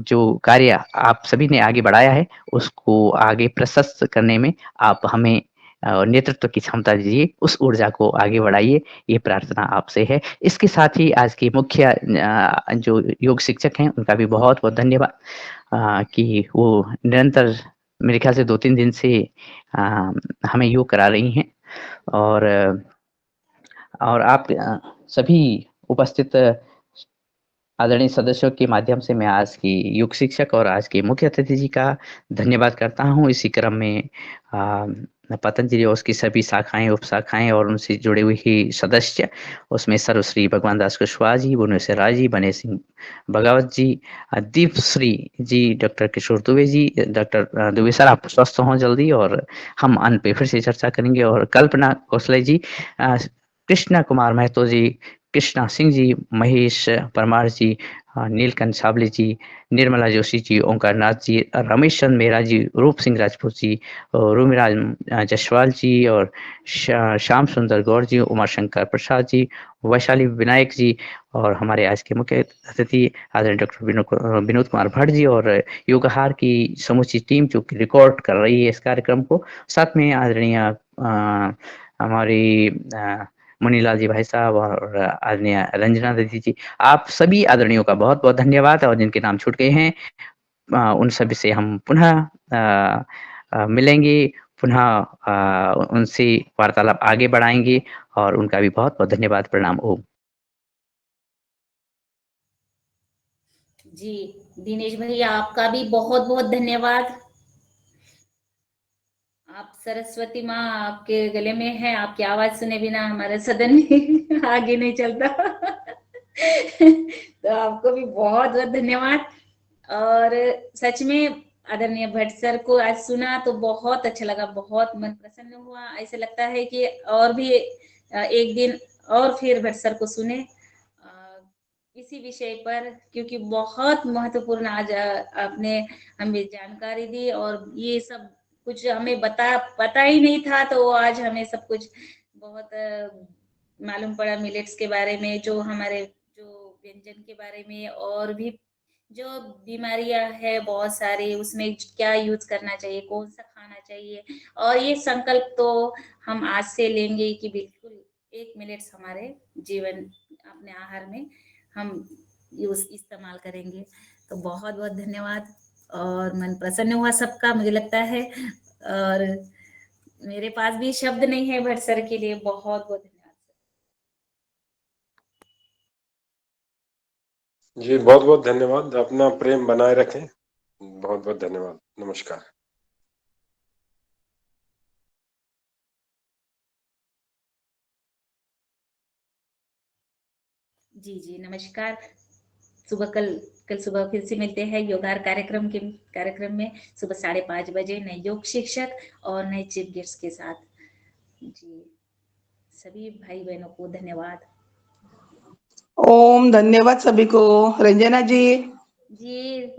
जो कार्य आप सभी ने आगे बढ़ाया है, उसको आगे प्रशस्त करने में आप हमें नेतृत्व की क्षमता दीजिए, उस ऊर्जा को आगे बढ़ाइए, ये प्रार्थना आपसे है। इसके साथ ही आज के मुख्य जो योग शिक्षक हैं, उनका भी बहुत-बहुत धन्यवाद कि वो निरंतर मेरे ख्याल से 2-3 दिन से हमें योग करा रही हैं और आप सभी उपस्थित आदरणीय सदस्यों के माध्यम से मैं आज की योग शिक्षक और आज के मुख्य अतिथि जी का धन्यवाद करता हूँ। इसी क्रम में पतंजलि और उसकी सभी शाखाएँ, उप-शाखाएँ और उनसे जुड़े हुए ही सदस्य, उसमें सर्वश्री भगवान दास कुशवाहा जी, भुवनेश्वर राय जी, बने सिंह बगावत जी, दीपश्री जी, डॉक्टर किशोर दुबे जी, डॉक्टर दुबे सर आप स्वस्थ हों जल्दी और हम अन्न पे फिर से चर्चा करेंगे और कल्पना कौशले जी, कृष्णा कुमार महतो जी, कृष्णा सिंह जी, महेश परमार जी, नीलकंठ सावले जी, निर्मला जोशी जी, ओंकार नाथ जी, रमेश चंद मेहरा जी, रूप सिंह राजपूत जी, और रूमिराज जसवाल जी, और श्याम सुंदर गौड़ जी, उमाशंकर प्रसाद जी, वैशाली विनायक जी, और हमारे आज के मुख्य अतिथि आदरणीय डॉक्टर विनोद कुमार भट्ट जी, और योगाहार की समूची टीम जो कि रिकॉर्ड कर रही है इस कार्यक्रम को, साथ में आदरणीय हमारी मुनीलाल जी भाई साहब और आदरणीय रंजना दीदी जी, आप सभी आदरणीयों का बहुत बहुत धन्यवाद। और जिनके नाम छूट गए हैं उन सभी से हम पुनः मिलेंगे, पुनः उनसे वार्तालाप आगे बढ़ाएंगे, और उनका भी बहुत बहुत धन्यवाद। प्रणाम। ओम। जी दिनेश भैया, आपका भी बहुत बहुत धन्यवाद। आप सरस्वती माँ आपके गले में है, आपकी आवाज सुने बिना हमारे सदन में आगे नहीं चलता। तो आपको भी बहुत बहुत धन्यवाद। और सच में आदरणीय भट्ट सर को आज सुना तो बहुत अच्छा लगा, बहुत मन प्रसन्न हुआ। ऐसे लगता है कि और भी एक दिन और फिर भट्ट सर को सुने इसी विषय पर, क्योंकि बहुत महत्वपूर्ण आज आपने हमें जानकारी दी, और ये सब कुछ हमें पता ही नहीं था, तो आज हमें सब कुछ बहुत मालूम पड़ा मिलेट्स के बारे में, जो हमारे जो व्यंजन के बारे में, और भी जो बीमारियां है बहुत सारी, उसमें क्या यूज करना चाहिए, कौन सा खाना चाहिए। और ये संकल्प तो हम आज से लेंगे कि बिल्कुल एक मिलेट्स हमारे जीवन अपने आहार में हम यूज इस्तेमाल करेंगे। तो बहुत बहुत धन्यवाद, और मन प्रसन्न हुआ सबका, मुझे लगता है। और मेरे पास भी शब्द नहीं है भट्ट सर के लिए। बहुत बहुत धन्यवाद जी, बहुत बहुत धन्यवाद। अपना प्रेम बनाए रखें। बहुत बहुत धन्यवाद। नमस्कार। जी जी नमस्कार। कल सुबह फिर से मिलते हैं योगार कार्यक्रम में सुबह 5:30 बजे नए योग शिक्षक और नए चीफ गेस्ट के साथ। जी सभी भाई बहनों को धन्यवाद। ओम। धन्यवाद सभी को। रंजना जी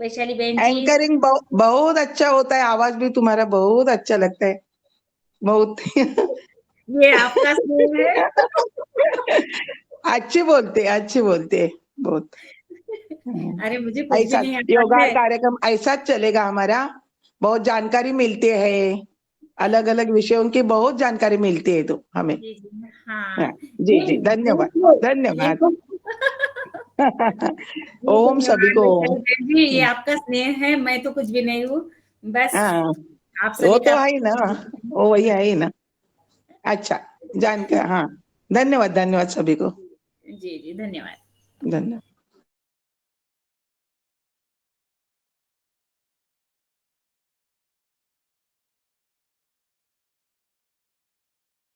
वैशाली बहन जी, एंकरिंग बहुत अच्छा होता है, आवाज भी तुम्हारा बहुत अच्छा लगता है, बहुत। ये आपका स्नेह है। अच्छी बोलते बहुत। अरे मुझे कुछ भी ऐसा नहीं आता योगा है। कार्यक्रम ऐसा चलेगा हमारा, बहुत जानकारी मिलती है, अलग अलग विषयों की बहुत जानकारी मिलती है तो हमें। जी जी हाँ। हाँ, जी जी धन्यवाद धन्यवाद। ओम सभी को। वैशाली बहन जी, ये आपका स्नेह है, मैं तो कुछ भी नहीं हूँ, बस हाँ आप वो सभी तो का। है ही ना, वो वही है ही ना। अच्छा जानकर, हाँ धन्यवाद धन्यवाद सभी को। जी जी धन्यवाद। धन्यवाद।